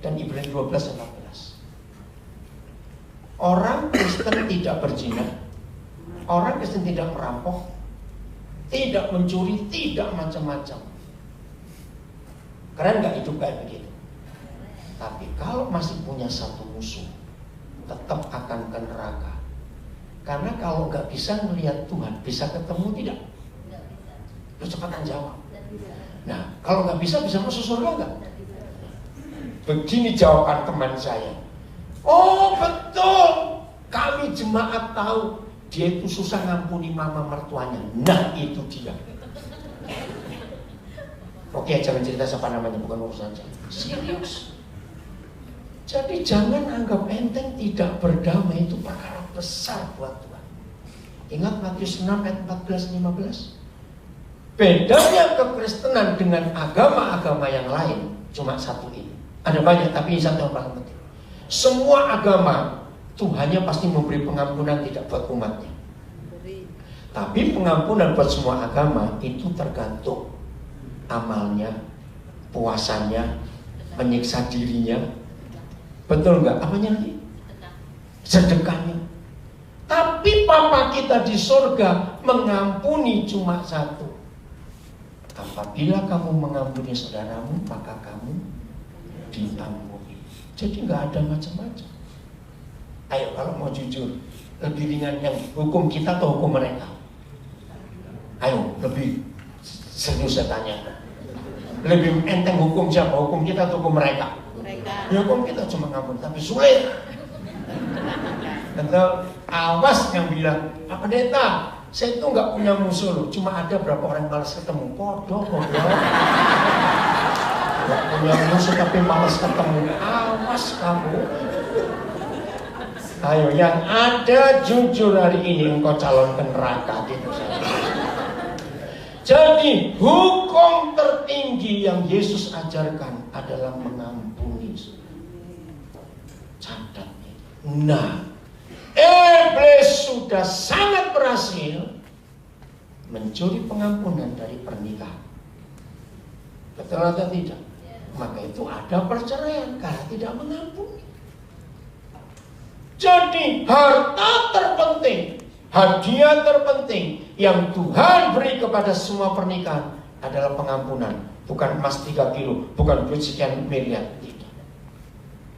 dan Ibrani 12:14. Orang Kristen tidak berzina, orang Kristen tidak merampok, tidak mencuri, tidak macam-macam. Keren nggak hidup kayak begitu? Tapi kalau masih punya satu musuh, tetap akan ke neraka. Karena kalau nggak bisa melihat Tuhan, bisa ketemu tidak? Lu cepatan jawab. Nah, kalau nggak bisa masuk surga nggak? Begini jawaban teman saya. Oh betul, kami jemaat tahu dia itu susah ngampuni mama mertuanya. Nah itu dia. Oke, jangan cerita siapa namanya, bukan urusan saya. Serius. Jadi jangan anggap enteng tidak berdamai, itu perkara besar buat Tuhan. Ingat Matius 6 ayat 14-15. Bedanya kekristenan dengan agama-agama yang lain cuma satu ini. Ada banyak, tapi ini satu yang paling penting. Semua agama Tuhannya pasti memberi pengampunan tidak buat umatnya. Tapi pengampunan buat semua agama itu tergantung amalnya, puasanya, menyiksa dirinya. Betul nggak? Apanya lagi? Sedekahnya. Tapi Papa kita di surga mengampuni cuma satu. Apabila kamu mengampuni saudaramu, maka kamu diampuni. Jadi nggak ada macam-macam. Ayo kalau mau jujur, lebih ringan yang hukum kita atau hukum mereka? Ayo lebih serius saya tanya. Lebih enteng hukum siapa? Hukum kita atau hukum mereka? Ya hukum kita cuma ngampun, tapi sulit. Atau awas yang bilang, Pak Pendeta, saya itu nggak punya musuh loh, cuma ada berapa orang malas ketemu. Podo. Nggak punya musuh tapi malas ketemu. Awas kamu. Ayo, yang ada jujur hari ini engkau calon ke neraka gitu saja. Jadi hukum tertinggi yang Yesus ajarkan adalah mengampuni. Catat. Nah, iblis sudah sangat berhasil mencuri pengampunan dari pernikahan. Betul atau tidak? Maka itu ada perceraian karena tidak mengampuni. Jadi harta terpenting, hadiah terpenting yang Tuhan beri kepada semua pernikahan adalah pengampunan. Bukan emas 3 kilo, bukan duit sekian miliar, tidak.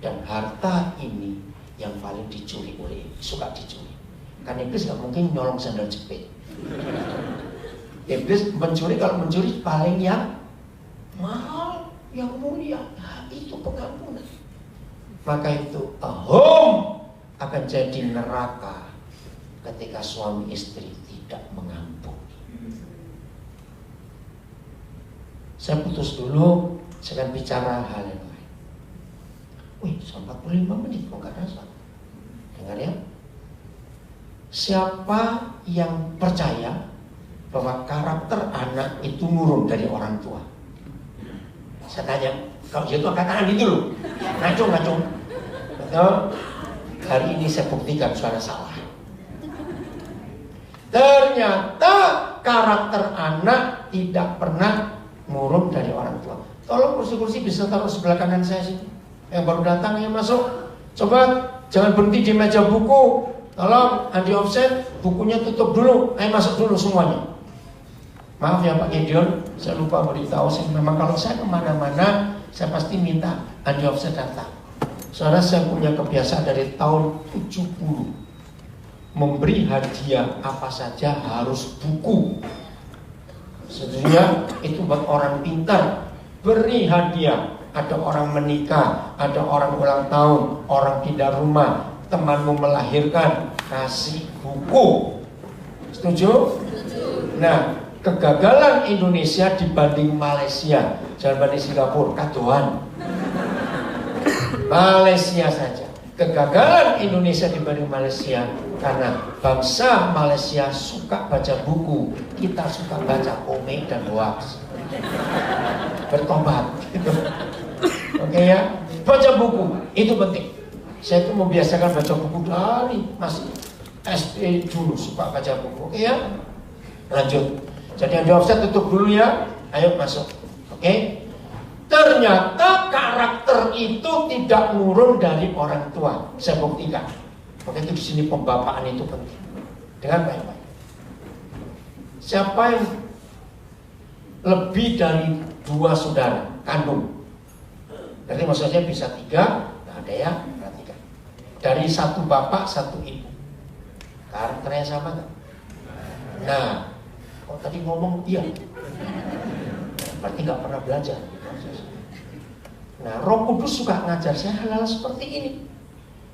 Dan harta ini yang paling dicuri suka dicuri. Karena iblis gak mungkin nyolong sandal jepit. Iblis mencuri, kalau mencuri paling yang mahal, yang mulia. Nah, itu pengampunan. Maka itu a home akan jadi neraka ketika suami istri tidak mengampuni. Saya putus dulu, saya akan bicara hal yang lain. Wih, 45 menit kok gak rasa. Dengar ya. Siapa yang percaya bahwa karakter anak itu nurun dari orang tua? Saya tanya, kalau dia itu angkat tangan itu loh. Ngacung. Betul? Hari ini saya buktikan suara salah. Ternyata karakter anak tidak pernah nurun dari orang tua. Tolong kursi-kursi bisa taruh sebelah kanan saya sih. Yang baru datang yang masuk, coba jangan berhenti di meja buku. Tolong anti offset, bukunya tutup dulu. Ayo masuk dulu semuanya. Maaf ya Pak Gideon, saya lupa beritahu. Memang kalau saya kemana-mana, saya pasti minta anti offset datang. Saudara, saya punya kebiasaan dari tahun 70 memberi hadiah apa saja harus buku. Sebenarnya itu buat orang pintar. Beri hadiah. Ada orang menikah, ada orang ulang tahun, orang pindah rumah, temanmu melahirkan, kasih buku. Setuju? Nah, kegagalan Indonesia dibanding Malaysia, jangan banding Singapura, kadoan. Malaysia saja. Kegagalan Indonesia dibanding Malaysia karena bangsa Malaysia suka baca buku, kita suka baca komik dan hoax. bertobat gitu. Oke ya, baca buku itu penting. Saya tuh membiasakan baca buku dari masih SD dulu, suka baca buku. Oke ya, lanjut. Jadi yang jawab saya tutup dulu ya. Ayo masuk. Oke. Ternyata karakter itu tidak nurun dari orang tua. Saya buktikan. Oke, itu di sini pembapaan itu penting. Dengan baik-baik. Siapa yang lebih dari 2 saudara kandung? Jadi maksudnya bisa 3, ada ya, perhatikan. Dari 1 bapak, 1 ibu. Karakternya sama nggak? Nah, kok tadi ngomong iya? Berarti nggak pernah belajar. Nah, Roh Kudus suka ngajar saya hal-hal seperti ini.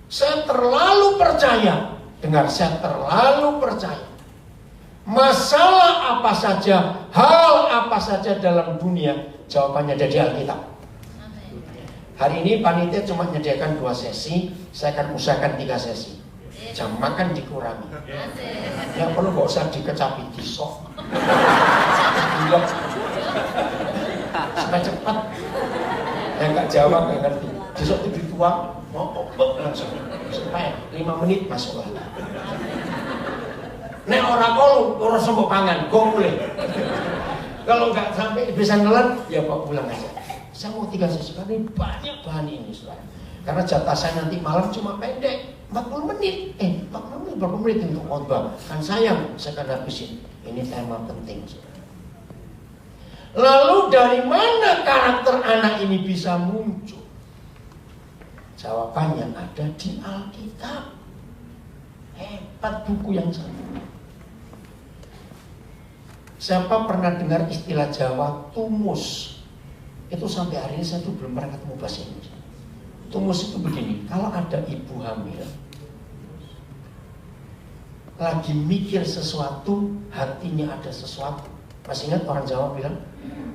Saya terlalu percaya. Dengar, saya terlalu percaya. Masalah apa saja, hal apa saja dalam dunia, jawabannya ada di Alkitab. Hari ini panitia cuma menyediakan 2 sesi, saya akan usahakan 3 sesi. Jam makan dikurangi. Ya perlu gak usah dikecapi disok. Supaya cepat. Yang gak jawab gak ngerti. Disok itu dituang, mau langsung. Supaya 5 menit masuk lah. Nek orang kolu, orang sembuh pangan, gue mulai. Kalau nggak sampai bisa nelan, ya Pak pulang aja. Saya mau 3 sesi, karena ini banyak bahan ini, saudara. Karena jatah saya nanti malam cuma pendek, 40 menit. 40 menit, berapa menit untuk khotbah? Kan sayang, saya akan habisin. Ini tema penting, saudara. Lalu dari mana karakter anak ini bisa muncul? Jawabannya ada di Alkitab. Hebat buku yang sama. Siapa pernah dengar istilah Jawa tumus? Itu sampai hari ini saya tuh belum pernah ketemu bahasa Indonesia. Tumus itu begini, kalau ada ibu hamil lagi mikir sesuatu, hatinya ada sesuatu. Masih ingat orang Jawa bilang,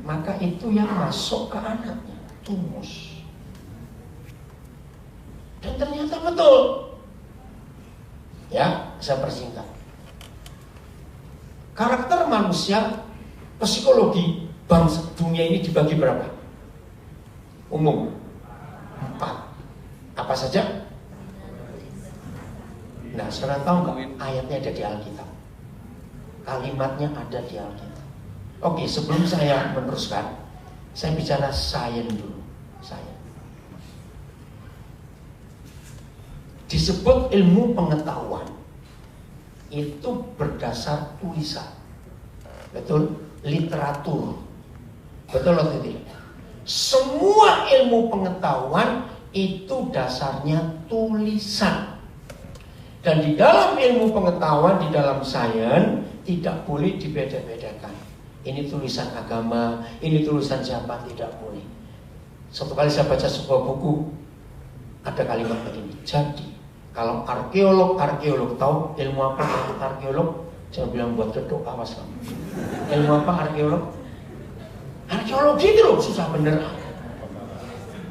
maka itu yang masuk ke anaknya, tumus. Dan ternyata betul. Ya, saya persingkat. Karakter manusia, psikologi bangsa dunia ini dibagi berapa? Umum 4. Apa saja? Nah, saudara tahu nggak? Ayatnya ada di Alkitab. Kalimatnya ada di Alkitab. Oke, sebelum saya meneruskan, saya bicara sains dulu. Sains. Disebut ilmu pengetahuan. Itu berdasar tulisan. Betul? Literatur. Betul atau tidak? Semua ilmu pengetahuan itu dasarnya tulisan. Dan di dalam ilmu pengetahuan, di dalam sains, tidak boleh dibeda-bedakan. Ini tulisan agama, ini tulisan siapa, tidak boleh. Satu kali saya baca sebuah buku, ada kalimat begini. Jadi kalau arkeolog tahu ilmu apa arkeolog? Jangan bilang buat gedok, awas kamu. Ilmu apa arkeolog? Arkeologi itu loh, susah bener.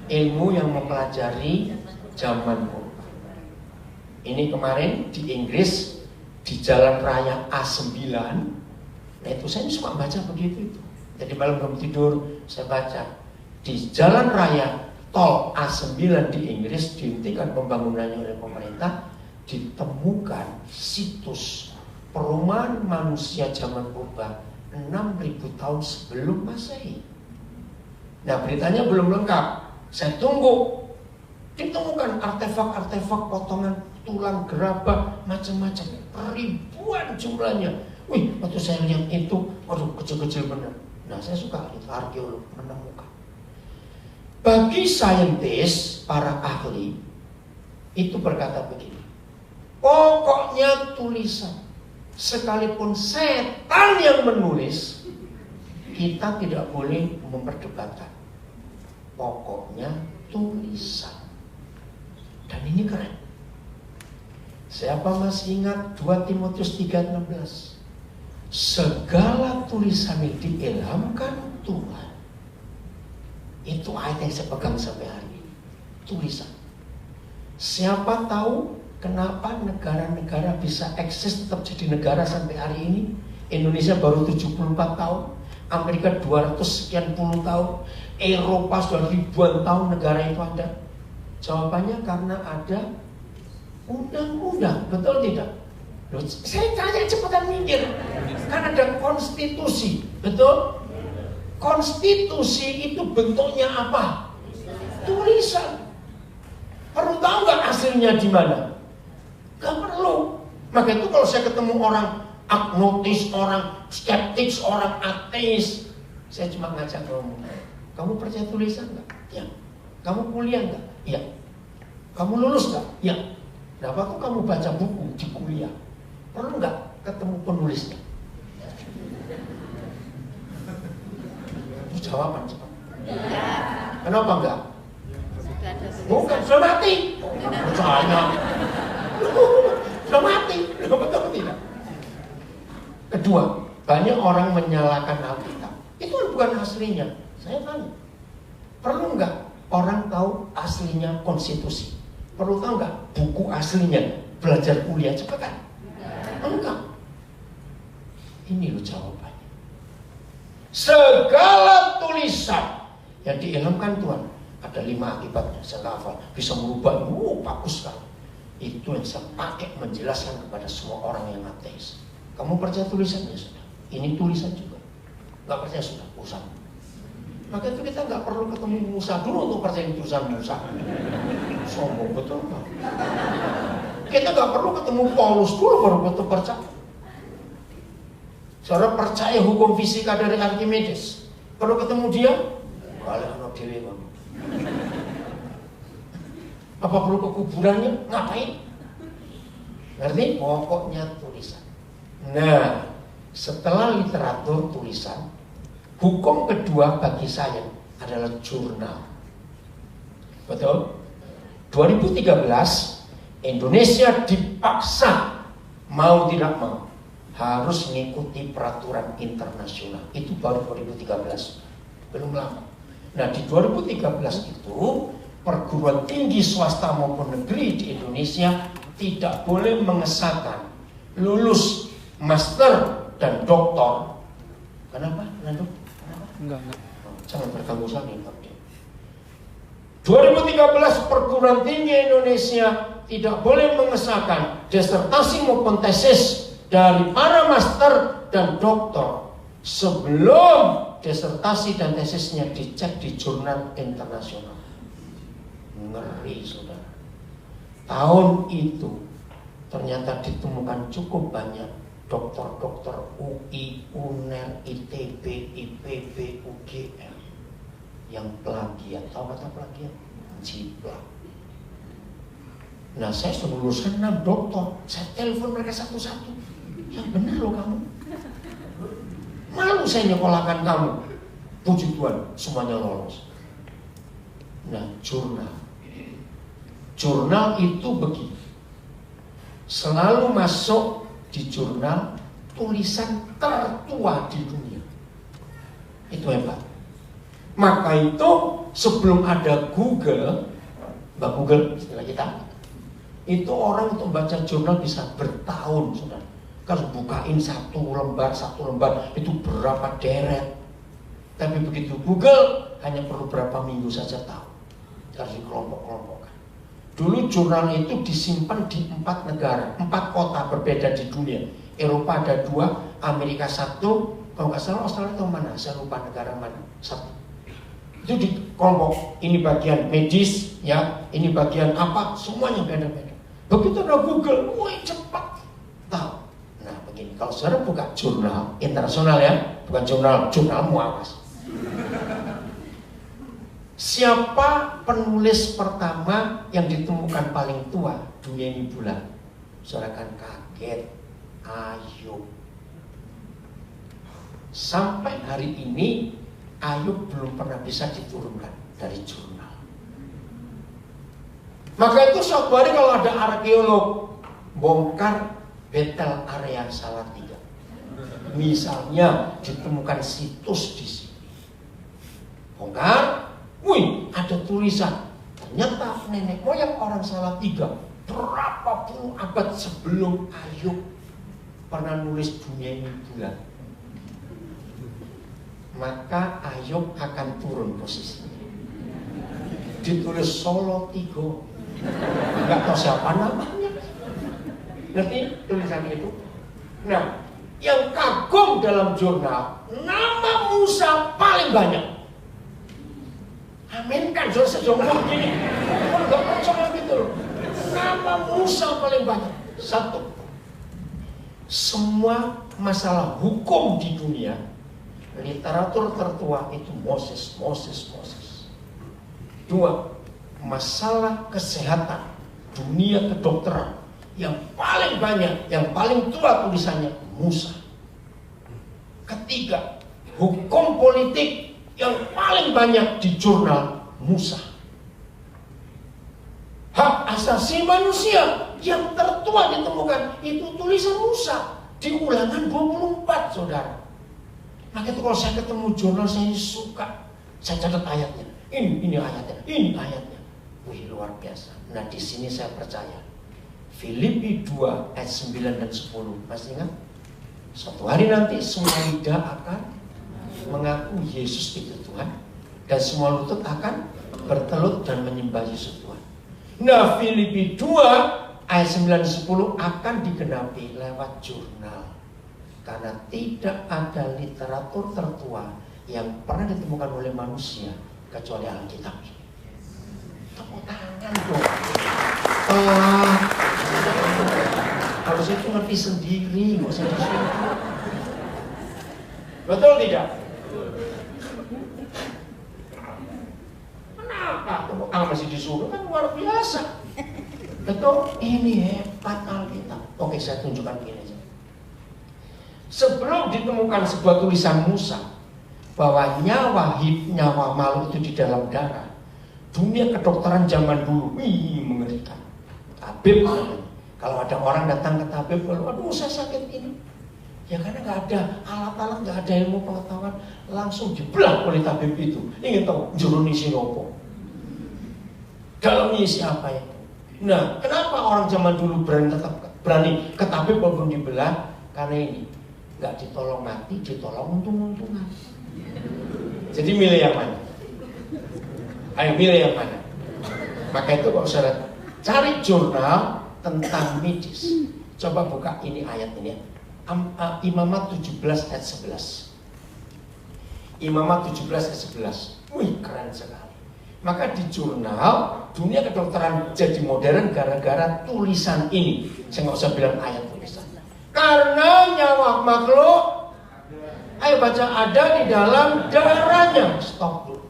Ilmu yang mempelajari zaman purba. Ini kemarin di Inggris, di jalan raya A9. Nah itu saya suka baca begitu itu. Jadi malam belum tidur, saya baca. Di jalan raya tol A9 di Inggris dihentikan pembangunannya oleh pemerintah, ditemukan situs perumahan manusia zaman purba 6.000 tahun sebelum Masehi. Nah beritanya belum lengkap, saya tunggu. Ditemukan artefak-artefak potongan tulang gerabah macam-macam, ribuan jumlahnya. Wih, waktu saya lihat itu, waduh kecil-kecil benar. Nah saya suka itu arkeolog menemukan. Bagi saintis, para ahli, itu berkata begini. Pokoknya tulisan. Sekalipun setan yang menulis, kita tidak boleh memperdebatkan. Pokoknya tulisan. Dan ini keren. Siapa masih ingat 2 Timotius 3:16? Segala tulisan yang diilhamkan Tuhan. Itu ayat yang saya pegang sampai hari ini. Tulisan. Siapa tahu kenapa negara-negara bisa eksis tetap jadi negara sampai hari ini? Indonesia baru 74 tahun. Amerika 200 sekian puluh tahun, Eropa sudah ribuan tahun negara itu ada? Jawabannya karena ada undang-undang, betul tidak? Loh, saya tanya cepetan mikir. Kan ada konstitusi, betul? Konstitusi itu bentuknya apa? Tulisan. Perlu tahu nggak hasilnya di mana? Gak perlu. Maka itu kalau saya ketemu orang agnotis, orang skeptis, orang ateis, saya cuma ngajak ngomong. Kamu percaya tulisan nggak? Ya. Kamu kuliah nggak? Ya. Kamu lulus nggak? Ya. Nah, waktu kamu baca buku di kuliah, perlu nggak ketemu penulisnya? Itu jawaban cepat. Kenapa enggak? Bukan, sudah mati. Percaya. Sudah mati. Betul tidak? Kedua, banyak orang menyalahkan Alkitab. Itu bukan aslinya. Saya tanya, perlu nggak orang tahu aslinya konstitusi? Perlu tahu nggak buku aslinya? Belajar kuliah cepetan? Enggak. Ini loh jawabannya. Segala tulisan yang diilhamkan Tuhan ada 5 akibatnya. Saya hafal, bisa merubah. Bagus sekali. Itu yang saya pakai menjelaskan kepada semua orang yang ateis. Kamu percaya tulisannya sudah? Ini tulisan juga. Nggak percaya sudah, urusan. Maka itu kita nggak perlu ketemu Musa dulu untuk percaya tulisan Musa. Sombong betul Pak. Kita nggak perlu ketemu Paulus dulu baru betul percaya. Saudara percaya hukum fisika dari Archimedes, perlu ketemu dia? Balik anak dewi Bang. Apa perlu ke kuburannya? Ngapain? Ngerti? Pokoknya tulisan. Nah, setelah literatur tulisan, hukum kedua bagi saya adalah jurnal. Betul? 2013 Indonesia dipaksa mau tidak mau harus mengikuti peraturan internasional. Itu baru 2013, belum lama. Nah, di 2013 itu perguruan tinggi swasta maupun negeri di Indonesia tidak boleh mengesahkan lulus master dan doktor. Kenapa? Kenapa? Enggak. Jangan berganggu sama Pak. 2013 perguruan tinggi Indonesia tidak boleh mengesahkan disertasi maupun tesis dari para master dan doktor sebelum disertasi dan tesisnya dicek di jurnal internasional. Ngeri saudara. Tahun itu ternyata ditemukan cukup banyak dokter-dokter UI, UNER, ITB, IPB, UGM yang plagiat. Tahu kata plagiat? Jiplak. Nah, saya sudah luluskan 6 dokter. Saya telepon mereka satu-satu. Yang benar loh kamu. Malu saya nyekolahkan kamu. Puji Tuhan, semuanya lolos. Nah, jurnal. Jurnal itu begini. Selalu masuk di jurnal tulisan tertua di dunia. Itu hebat. Maka itu sebelum ada Google, Mbak Google istilah kita, itu orang untuk baca jurnal bisa bertahun, saudara. Kalau bukain satu lembar itu berapa deret. Tapi begitu Google hanya perlu berapa minggu saja tahu. Harus dikelompok-kelompokkan. Dulu jurnal itu disimpan di 4 negara, 4 kota berbeda di dunia. Eropa ada 2, Amerika 1, kalau nggak salah Australia atau mana, saya lupa negara mana, 1. Itu di kelompok, ini bagian medis, ya, ini bagian apa, semuanya beda-beda. Begitu ada Google, wih cepat tahu. Nah begini, kalau saudara buka jurnal internasional ya, bukan jurnalmu awas. Siapa penulis pertama yang ditemukan paling tua dunia ini bulan? Saudara kan kaget. Ayub. Sampai hari ini Ayub belum pernah bisa diturunkan dari jurnal. Maka itu suatu hari kalau ada arkeolog bongkar Betel area Salatiga, misalnya ditemukan situs di sini, bongkar, wih ada tulisan, ternyata nenek moyang orang Salatiga berapa puluh abad sebelum Ayub pernah nulis dunia ini bulan. maka Ayub akan turun posisinya. Ditulis Solo 3, nggak tahu siapa namanya. Ngerti tulisan itu? Nah, yang kagum dalam jurnal, nama Musa paling banyak. Amin kan, sejauh gini. Kalau nggak percaya gitu loh. Nama Musa paling banyak. Satu, semua masalah hukum di dunia, literatur tertua itu Moses. Dua, masalah kesehatan, dunia kedokteran, yang paling banyak, yang paling tua tulisannya Musa. Ketiga, hukum politik yang paling banyak di jurnal Musa. Hak asasi manusia yang tertua ditemukan itu tulisan Musa di Ulangan 24, saudara. Maka itu kalau saya ketemu jurnal saya suka, saya catat ayatnya. Ini ayatnya, ini ayatnya. Wih, luar biasa. Nah, di sini saya percaya. Filipi 2 ayat 9 dan 10. Masih ingat? Suatu hari nanti semua lidah akan mengaku Yesus itu Tuhan, dan semua lutut akan bertelut dan menyembah Yesus Tuhan. Nah, Filipi 2 ayat 9 dan 10 akan digenapi lewat jurnal. Karena tidak ada literatur tertua yang pernah ditemukan oleh manusia kecuali Alkitab ini. Tepuk tangan dong. Harus itu ngerti sendiri, nggak usah disuruh. Betul tidak? Kenapa? Tepuk tangan masih disuruh, kan luar biasa. Betul? Ini hebat Alkitab. Oke, saya tunjukkan ini aja. Sebelum ditemukan sebuah tulisan Musa bahwa nyawa makhluk itu di dalam darah, dunia kedokteran zaman dulu, mengerikan. Tabib, kalau ada orang datang ke tabib, aduh saya sakit ini, ya karena nggak ada alat-alat, nggak ada ilmu pengetahuan, langsung dibelah oleh tabib itu. Ingin tahu juruni siropo, dalamnya isi apa itu? Nah, kenapa orang zaman dulu berani ke tabib walaupun dibelah? Karena ini nggak ditolong mati, ditolong untung-untungan. Jadi milih yang mana? Ayo milih yang mana? Maka itu kalau saudara cari jurnal tentang medis, coba buka ini ayat ini ya. Imamat 17 ayat 11. Imamat 17 ayat 11. Wih, keren sekali. Maka di jurnal dunia kedokteran jadi modern gara-gara tulisan ini. Saya nggak usah bilang ayat tulisan. Karena nyawa makhluk, ayo baca, ada di dalam darahnya. Stop dulu.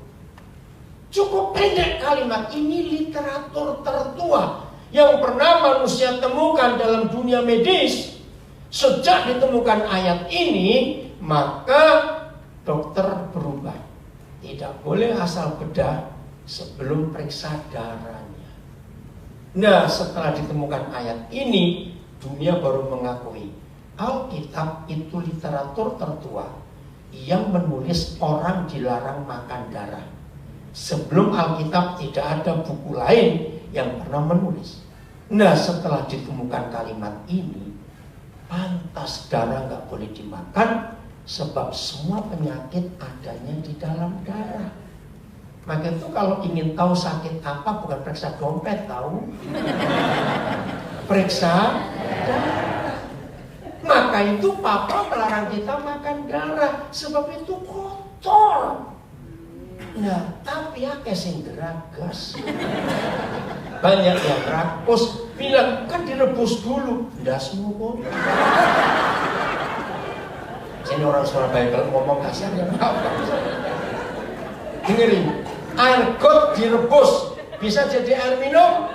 Cukup pendek kalimat ini, literatur tertua yang pernah manusia temukan dalam dunia medis. Sejak ditemukan ayat ini, maka dokter berubah. Tidak boleh asal bedah sebelum periksa darahnya. Nah, setelah ditemukan ayat ini, dunia baru mengakui Alkitab itu literatur tertua yang menulis orang dilarang makan darah. Sebelum Alkitab tidak ada buku lain yang pernah menulis. Nah, setelah ditemukan kalimat ini, pantas darah nggak boleh dimakan, sebab semua penyakit adanya di dalam darah. Maka itu kalau ingin tahu sakit apa, bukan periksa dompet, tahu? Periksa darah. Maka itu papa melarang kita makan darah, sebab itu kotor. Nah, tapi akeh sing geragas. Banyak yang rakus bilang kan direbus dulu, ndasmu kotor. Sini orang Surabaya kalau ngomong kasar ya apa? Dengerin, air got direbus bisa jadi air minum?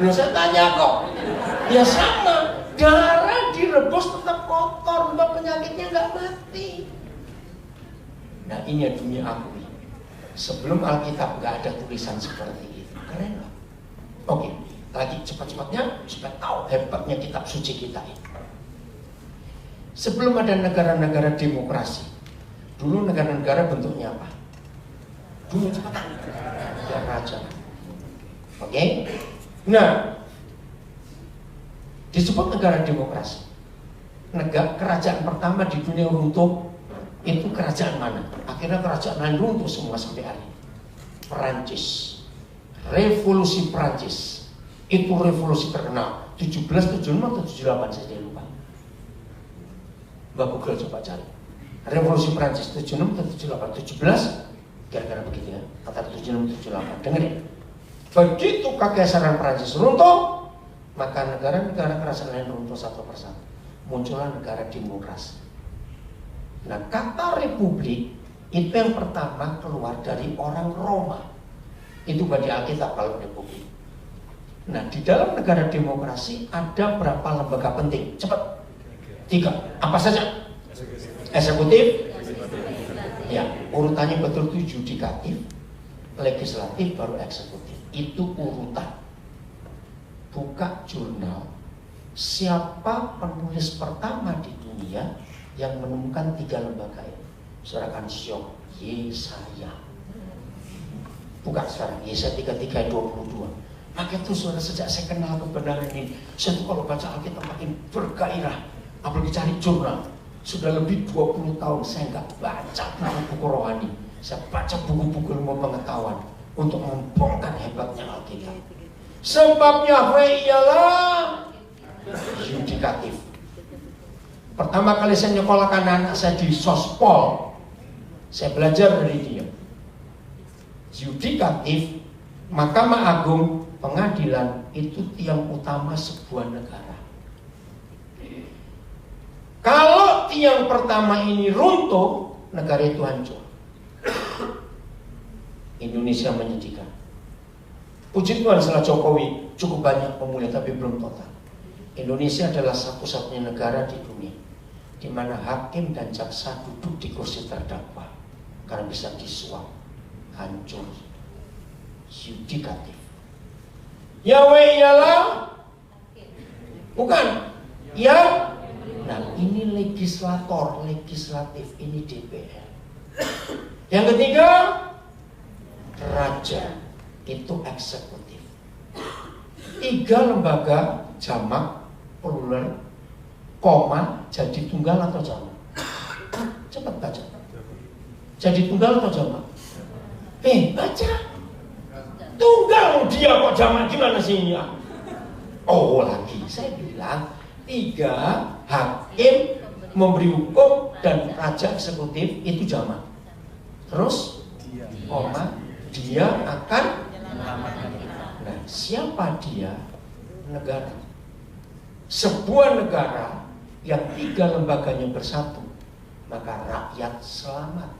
Loh, saya tanya kok. Ya sama, darah direbus tetap kotor, sebab penyakitnya nggak mati. Nah, ini yang dunia akui. Sebelum Alkitab nggak ada tulisan seperti itu. Keren loh. Oke, lagi cepat-cepatnya supaya tahu hebatnya kitab suci kita ini. Sebelum ada negara-negara demokrasi, dulu negara-negara bentuknya apa? Dulu cepetan, ya raja. Oke? Nah, disebut negara demokrasi. Negara kerajaan pertama di dunia runtuh Itu kerajaan mana? Akhirnya kerajaan lain runtuh semua sampai hari ini. Perancis. Revolusi Perancis. Itu revolusi terkenal. 1776 atau 78 saya tidak lupa. Mbak Google coba cari. Revolusi Perancis 76 atau 78? 17 kira-kira begitu ya. Antara 76 78. Dengerin. Begitu kekaisaran Perancis runtuh, maka negara-negara kerajaan lain runtuh satu persatu. Muncullah negara demokrasi. Nah, kata republik itu yang pertama keluar dari orang Roma. Itu bagi Alkitab kalau republik. Nah, di dalam negara demokrasi ada berapa lembaga penting? Cepat. 3. Apa saja? Eksekutif. Ya, urutannya betul itu yudikatif, legislatif, baru eksekutif. Itu urutan. Buka jurnal. Siapa penulis pertama di dunia yang menemukan 3 lembaga ini? Saudara akan syok. Yesaya. Buka sekarang. Yesaya 33:22. Maka itu saudara, sejak saya kenal kebenaran ini, saya tuh kalau baca Alkitab makin bergairah. Apalagi cari jurnal. Sudah lebih 20 tahun saya nggak baca buku-buku rohani. Saya baca buku-buku ilmu pengetahuan untuk membongkar hebatnya Alkitab. Sebabnya ialah yudikatif. Pertama kali saya nyekolahkan anak saya di Sospol, saya belajar dari dia. Yudikatif, Mahkamah Agung, pengadilan itu tiang utama sebuah negara. Kalau tiang pertama ini runtuh, negara itu hancur. Indonesia menyedihkan. Puji Tuhan setelah Jokowi cukup banyak pemulih tapi belum total. Indonesia adalah satu-satunya negara di dunia di mana hakim dan jaksa duduk di kursi terdakwa karena bisa disuap. Hancur. Yudikatif. Yahweh ialah bukan. Ya. Nah, ini legislator, legislatif, ini DPR. Yang ketiga, raja, itu eksekutif. 3 lembaga, jamak, plural, koma, jadi tunggal atau jamak? Cepat baca. Jadi tunggal atau jamak? Baca. Tunggal dia kok jamak, gimana sih ini? Oh, lagi saya bilang 3 hakim memberi hukum dan raja eksekutif itu jamak. Terus koma, dia akan. Nah, siapa dia? Negara. Sebuah negara yang 3 lembaganya bersatu, maka rakyat selamat.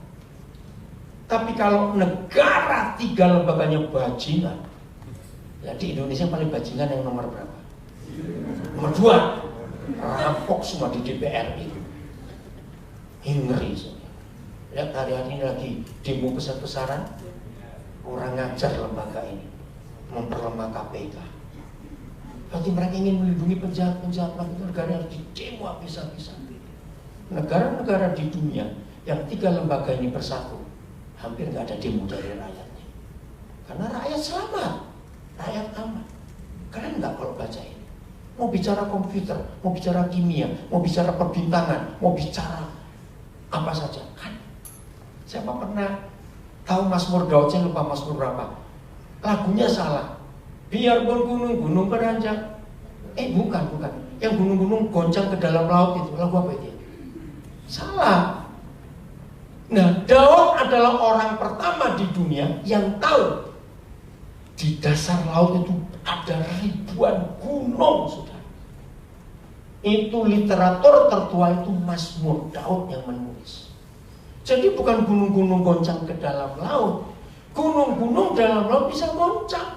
Tapi kalau negara 3 lembaganya bajingan, ya di Indonesia paling bajingan yang nomor berapa? Nomor 2. Rampok semua di DPR itu. Ngeri. Lihat hari-hari ini lagi demo besar-besaran. Kurang ngajar lembaga ini, memperlemah KPK. Berarti mereka ingin melindungi penjahat-penjahat, maka negara harus didemo habis-habisan. Negara-negara di dunia yang 3 lembaga ini bersatu, hampir nggak ada demo dari rakyatnya. Karena rakyat selamat, rakyat aman. Keren nggak kalau baca ini? Mau bicara komputer, mau bicara kimia, mau bicara perbintangan, mau bicara apa saja kan? Siapa pernah tahu Mazmur Daud? Saya lupa Mazmur berapa. Lagunya salah. Biarpun gunung-gunung beranjak. Bukan. Yang gunung-gunung goncang ke dalam laut itu. Lagu apa itu? Salah. Nah, Daud adalah orang pertama di dunia yang tahu di dasar laut itu ada ribuan gunung, sudah. Itu literatur tertua itu Mazmur Daud yang menulis. Jadi bukan gunung-gunung goncang ke dalam laut. Gunung-gunung dalam laut bisa goncang.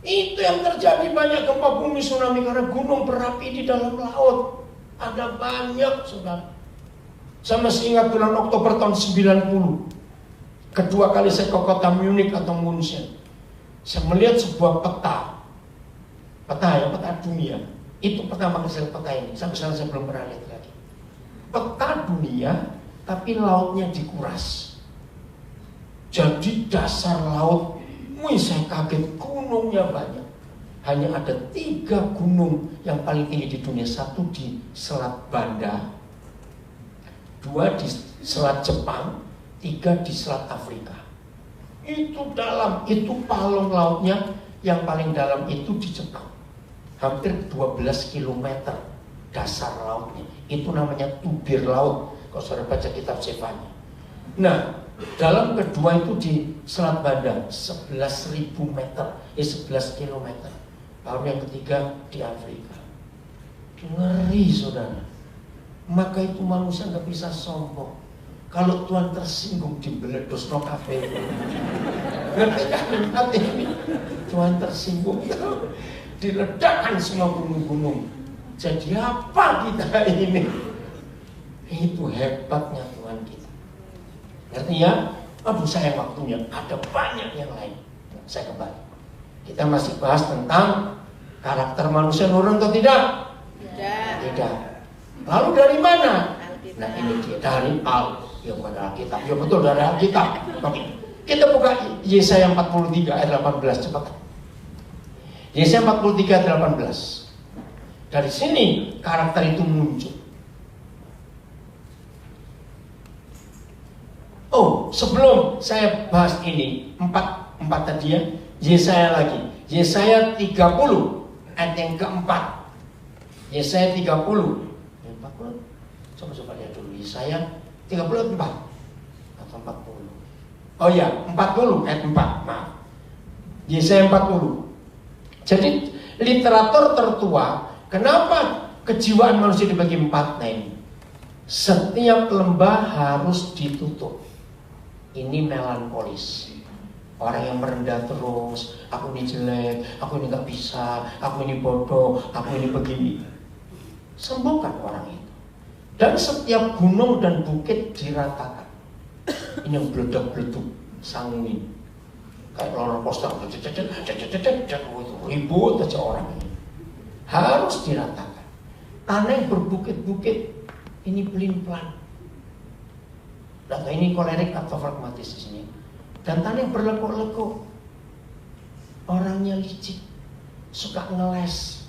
Itu yang terjadi, banyak gempa bumi, tsunami karena gunung berapi di dalam laut. Ada banyak, saudara. Saya masih ingat bulan Oktober tahun 90. Kedua kali saya ke kota Munich atau München. Saya melihat sebuah peta dunia. Itu pertama kali saya lihat peta ini. Sampai sekarang saya belum pernah lihat lagi. Peta dunia, tapi lautnya dikuras. Jadi dasar laut, saya kaget, gunungnya banyak. Hanya ada 3 gunung yang paling tinggi di dunia. 1 di Selat Banda, 2 di Selat Jepang, 3 di Selat Afrika. Itu dalam, itu palung lautnya yang paling dalam itu di Jepang. Hampir 12 km dasar lautnya. Itu namanya tubir laut. Kalau saudara baca kitab Sefanya. Nah, dalam kedua itu di Selat Banda 11.000 meter, 11 km. Lalu yang ketiga di Afrika. Ngeri saudara. Maka itu manusia nggak bisa sombong. Kalau Tuhan tersinggung dibeledos no kafe. Ngerti kan? Nanti ini Tuhan tersinggung diledakkan semua gunung-gunung. Jadi apa kita ini? Itu hebatnya Tuhan kita. Ngerti ya? Aduh sayang waktunya. Ada banyak yang lain. Saya kembali. Kita masih bahas tentang karakter manusia nurun atau tidak? Tidak. Lalu dari mana? Nah ini dia dari Alkitab. Ya betul dari Alkitab. Oke. Kita buka Yesaya 43 ayat 18 cepat. Yesaya 43 ayat 18. Dari sini karakter itu muncul. Oh, sebelum saya bahas ini, 4 tadi ya, Yesaya lagi. Yesaya 30 ayat yang keempat. Yesaya 30 ayat 40. Coba lihat dulu. Yesaya 30 ayat 4 atau 40. Oh ya, 40 ayat 4. Maaf. Yesaya 40. Jadi literatur tertua, kenapa kejiwaan manusia dibagi 4? Nah ini, setiap lembah harus ditutup. Ini melankolis. Orang yang merendah terus, aku ini jelek, aku ini gak bisa, aku ini bodoh, aku ini begini. Sembuhkan orang itu. Dan setiap gunung dan bukit diratakan. Ini yang beledak-beleduk, sanguin. Kayak roller coaster, ribut aja orang ini. Harus diratakan. Tanah yang berbukit-bukit, ini pelin-pelan. Data ini kolerik atau pragmatis di sini. Dan tanah yang berlekuk-lekuk, orangnya licik, suka ngeles,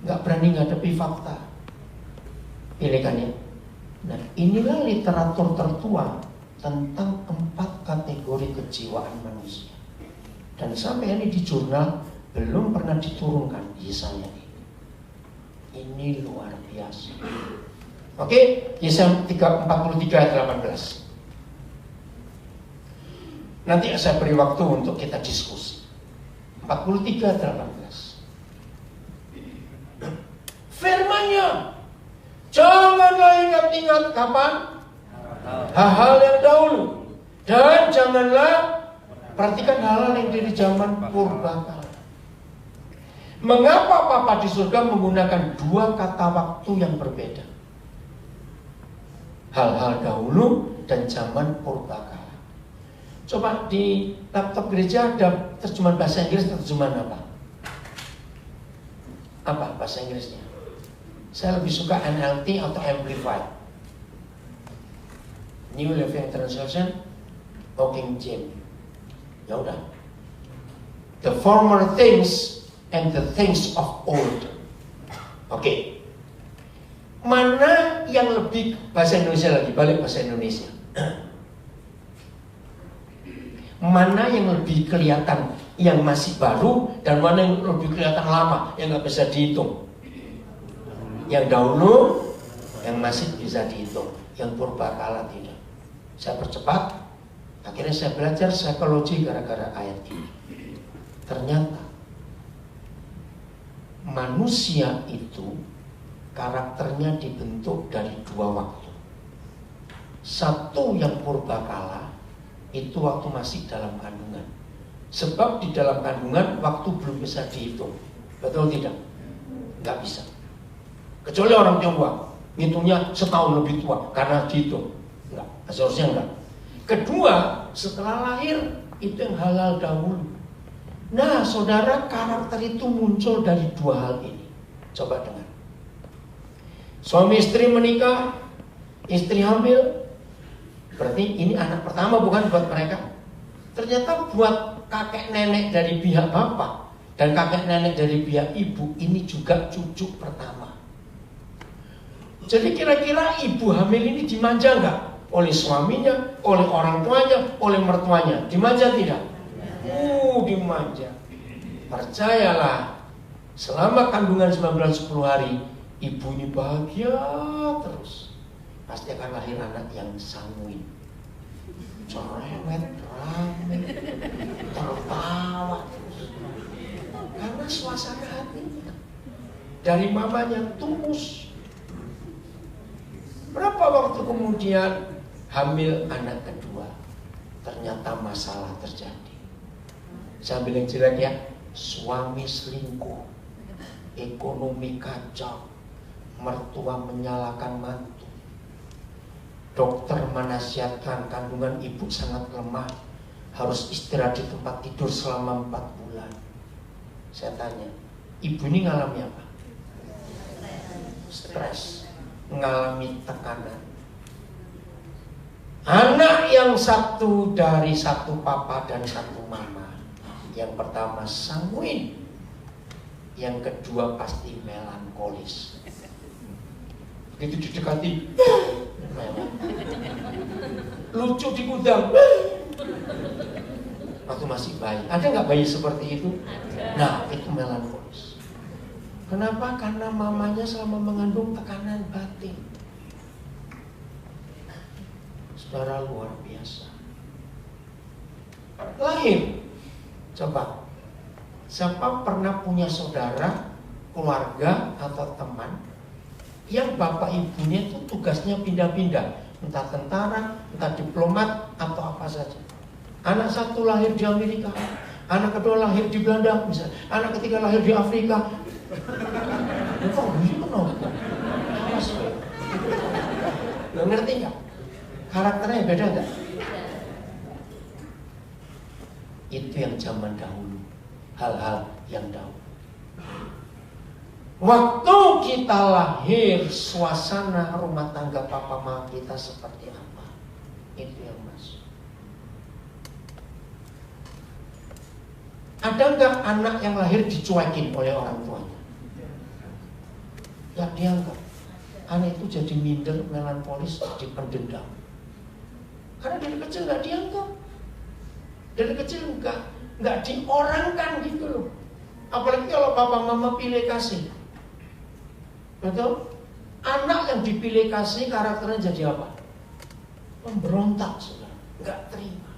nggak berani ngadepi fakta. Pilih kan ya. Nah inilah literatur tertua tentang 4 kategori kejiwaan manusia. Dan sampai ini di jurnal belum pernah diturunkan Yesaya ini. Ini luar biasa. Oke, Yesaya 43 ayat 18. Nanti saya beri waktu untuk kita diskusi. 43 ayat 18. Firman-Nya, janganlah ingat-ingat kapan? Hal-hal yang dahulu. Dan janganlah perhatikan hal-hal yang dari zaman purbakala. Mengapa Papa di surga menggunakan 2 kata waktu yang berbeda? Hal-hal dahulu dan zaman purbakala. Coba di laptop gereja ada terjemahan bahasa Inggris, terjemahan apa? Apa bahasa Inggrisnya? Saya lebih suka NLT atau Amplified. New Living Translation atau King James. Ya udah. The former things and the things of old. Oke. Mana yang lebih bahasa Indonesia lagi? Balik bahasa Indonesia. Mana yang lebih kelihatan yang masih baru dan mana yang lebih kelihatan lama yang nggak bisa dihitung? Yang dahulu yang masih bisa dihitung, yang purbakala tidak. Saya percepat. Akhirnya saya belajar psikologi gara-gara ayat ini. Ternyata manusia itu karakternya dibentuk dari 2 waktu. Satu yang purbakala, itu waktu masih dalam kandungan. Sebab di dalam kandungan waktu belum bisa dihitung. Betul tidak? Nggak bisa. Kecuali orang Tionghoa, ngitungnya setahun lebih tua karena dihitung. Enggak, seharusnya enggak. Kedua, setelah lahir itu yang halal dahulu. Nah, saudara, karakter itu muncul dari 2 hal ini. Coba dengar. Suami istri menikah, istri hamil. Berarti ini anak pertama bukan buat mereka. Ternyata buat kakek nenek dari pihak bapak dan kakek nenek dari pihak ibu, ini juga cucu pertama. Jadi kira-kira ibu hamil ini dimanja nggak? Oleh suaminya, oleh orang tuanya, oleh mertuanya. Dimanja tidak? Dimanja. Percayalah, selama kandungan 9-10 hari, ibu ini bahagia terus. Pasti akan lahir anak yang sanguin, cerewet, rame, tertawa terus. Karena suasana hatinya dari mamanya tulus. Berapa waktu kemudian hamil anak kedua, ternyata masalah terjadi. Saya bilang jelek ya, suami selingkuh, ekonomi kacau, mertua menyalahkan mantu, dokter menasihatkan kandungan ibu sangat lemah, harus istirahat di tempat tidur selama 4 bulan. Saya tanya, ibu ini ngalami apa? Stres, mengalami tekanan. Anak yang satu dari satu papa dan satu mama. Yang pertama sanguin, yang kedua pasti melankolis. Begitu didekati, lucu di gudang, waktu masih bayi. Ada nggak bayi seperti itu? Nah, itu melankolis. Kenapa? Karena mamanya selama mengandung tekanan batin. Saudara, luar biasa. Lahir. Coba, siapa pernah punya saudara, keluarga, atau teman yang bapak ibunya itu tugasnya pindah-pindah, entah tentara, entah diplomat, atau apa saja. Anak satu lahir di Amerika, anak kedua lahir di Belanda, misalnya, anak ketiga lahir di Afrika. Lo ngerti nggak? Karakternya beda nggak? Itu yang zaman dahulu, hal-hal yang dahulu. Waktu kita lahir, suasana rumah tangga papa mama kita seperti apa? Itu yang masuk. Ada nggak anak yang lahir dicuekin oleh orang tuanya? Ya dianggap. Anak itu jadi minder, melankolis, jadi pendendam. Karena dari kecil nggak dianggap. Dari kecil nggak diorangkan gitu loh. Apalagi kalau papa mama pilih kasih. Betul? Anak yang dipilih kasih karakternya jadi apa? Pemberontak, saudara. Nggak terima.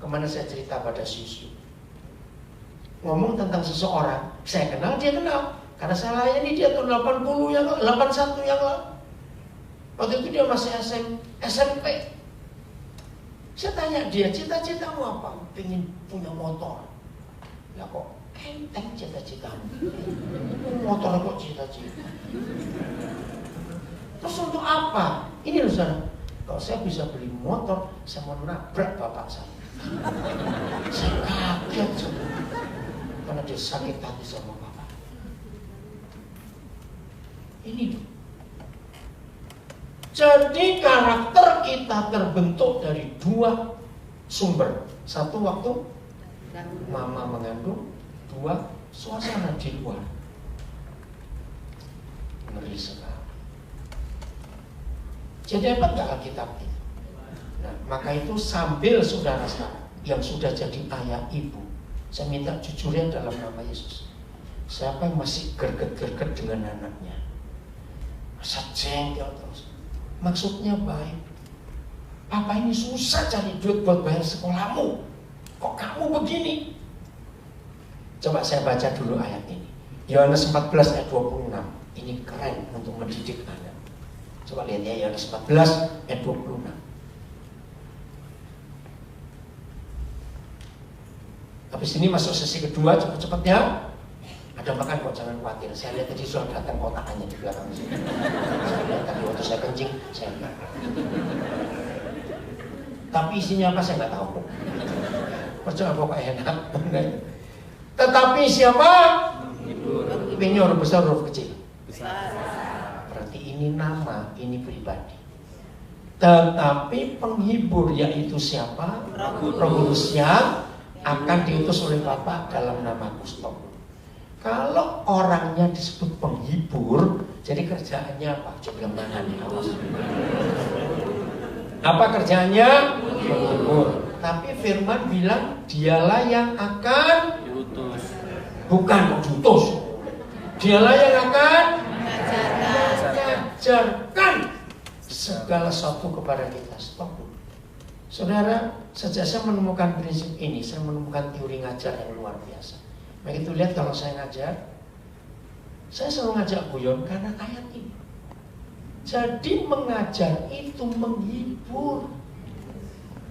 Kemana saya cerita pada Susu? Ngomong tentang seseorang, saya kenal, dia kenal. Karena saya layani dia tahun 80 yang lalu, 81 yang lalu. Waktu itu dia masih SMP. Saya tanya dia, cita-citamu apa? Pengen punya motor. Ya kok enteng cita-citamu. Motor kok cita-cita. Terus untuk apa? Ini loh saudara, kalau saya bisa beli motor, saya mau nabrak bapak saya. Saya kaget saudara. Karena dia sakit hati sama bapak. Ini loh. Jadi karakter kita terbentuk dari 2 sumber. Satu waktu mama mengandung, 2 suasana di luar. Ngeri sekali. Jadi apa enggak Alkitab itu? Nah, maka itu sambil saudara yang sudah jadi ayah ibu, saya minta jujurnya dalam nama Yesus. Siapa yang masih gerget-gerget dengan anaknya? Masa jengkel terus. Maksudnya baik. Papa ini susah cari duit buat bayar sekolahmu. Kok kamu begini? Coba saya baca dulu ayat ini. Yohanes 14 ayat 26. Ini keren untuk mendidik anak. Coba lihat ya, Yohanes 14 ayat 26. Habis ini masuk sesi kedua, cepet-cepet ya. Ada makan kok, jangan khawatir. Saya lihat tadi sudah datang kotakannya di belakang sini. Saya lihat tadi waktu saya kencing, saya lihat. Tapi isinya apa saya nggak tahu. Percaya pokoknya enak. Tetapi siapa? Ini huruf besar, huruf kecil. Berarti ini nama, ini pribadi. Tetapi penghibur yaitu siapa? Roh Kudus yang akan diutus oleh Bapa dalam nama Kristus. Kalau orangnya disebut penghibur, jadi kerjaannya apa? Coba bilang mana nih, awas. Apa kerjaannya? Menghibur. Tapi firman bilang dialah yang akan diutus. Bukan diutus. Dialah yang akan mengajarkan segala sesuatu kepada kita. Stop. Saudara, sejak saya menemukan prinsip ini, saya menemukan teori ngajar yang luar biasa. Begitu lihat kalau saya ngajar, saya selalu ngajak guyon karena ayat ini. Jadi mengajar itu menghibur,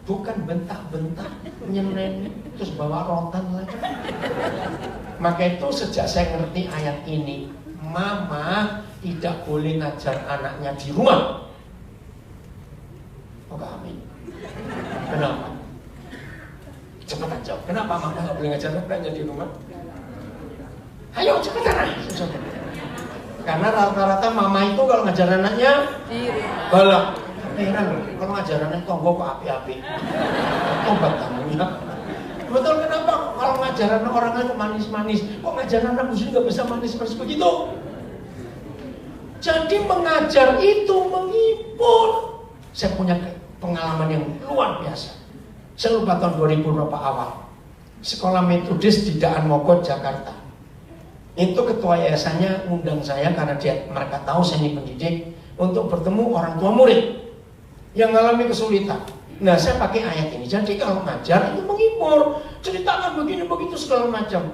bukan bentak-bentak, nyeneni, terus bawa rotan lagi. Maka itu sejak saya ngerti ayat ini, mama tidak boleh ngajar anaknya di rumah. Oh, amin. Kenapa? Cepetan jawab. Kenapa mama nggak boleh ngajar anaknya di rumah? Ayo cepetan. Karena rata-rata mama itu kalau ngajar anaknya balak. Heran loh, kalau ngajar anak tonggo kok api-api. Tobat kamunya. Betul, kenapa kalau ngajar anak orangnya kok manis-manis? Kok ngajar anak muslim nggak bisa manis-manis begitu? Jadi mengajar itu menghibur. Saya punya pengalaman yang luar biasa. Saya lupa tahun 2000 berapa awal. Sekolah Metodis di Daan Mogot, Jakarta. Itu ketua yayasannya ngundang saya karena mereka tahu saya ini pendidik untuk bertemu orang tua murid yang mengalami kesulitan. Nah, saya pakai ayat ini. Jadi kalau ngajar itu menghibur, ceritakan begini begitu segala macam.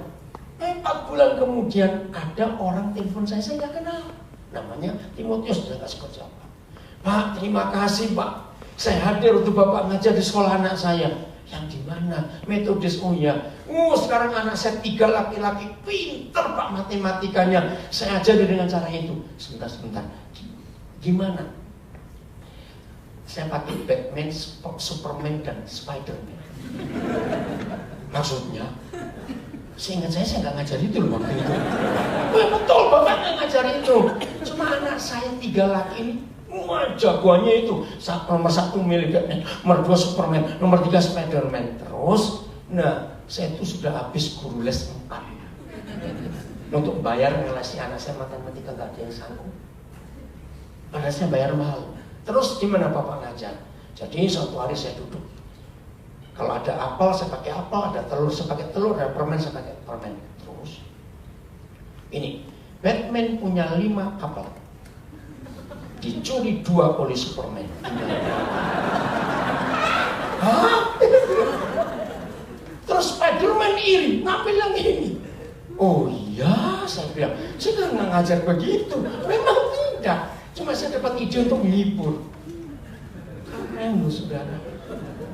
4 bulan kemudian ada orang telepon saya nggak kenal. Namanya Timotius, saya nggak sebut siapa. Pak, terima kasih Pak. Saya hadir untuk Bapak ngajar di sekolah anak saya. Yang di mana? Metodis. Oh ya. Sekarang anak saya 3 laki-laki, pinter Pak matematikanya. Saya ajari dengan cara itu. Sebentar. Gimana? Saya pakai Batman, Superman dan Spiderman. Maksudnya? Seingat saya nggak ngajar itu loh waktu itu. Betul, Bapak nggak ngajar itu. Cuma anak saya 3 laki ini, jagoannya itu nomor 1 milih Batman, nomor 2 Superman, nomor 3 Spiderman. Terus, nah saya itu sudah habis guru les 4 untuk bayar ngelesi anak saya matematika, nggak ada yang sanggup. Padahal saya bayar mahal. Terus gimana Bapak ngajar? Jadi suatu hari saya duduk. Kalau ada apel saya pakai apel, ada telur saya pakai telur, ada permen saya pakai permen. Terus ini Batman punya 5 apel, dicuri 2 oleh Superman. Hah? Terus Spiderman iri, ngambil yang ini. Oh iya, saya bilang, saya nggak ngajar begitu. Memang tidak. Cuma saya dapat ide untuk menghibur. Keren loh saudara.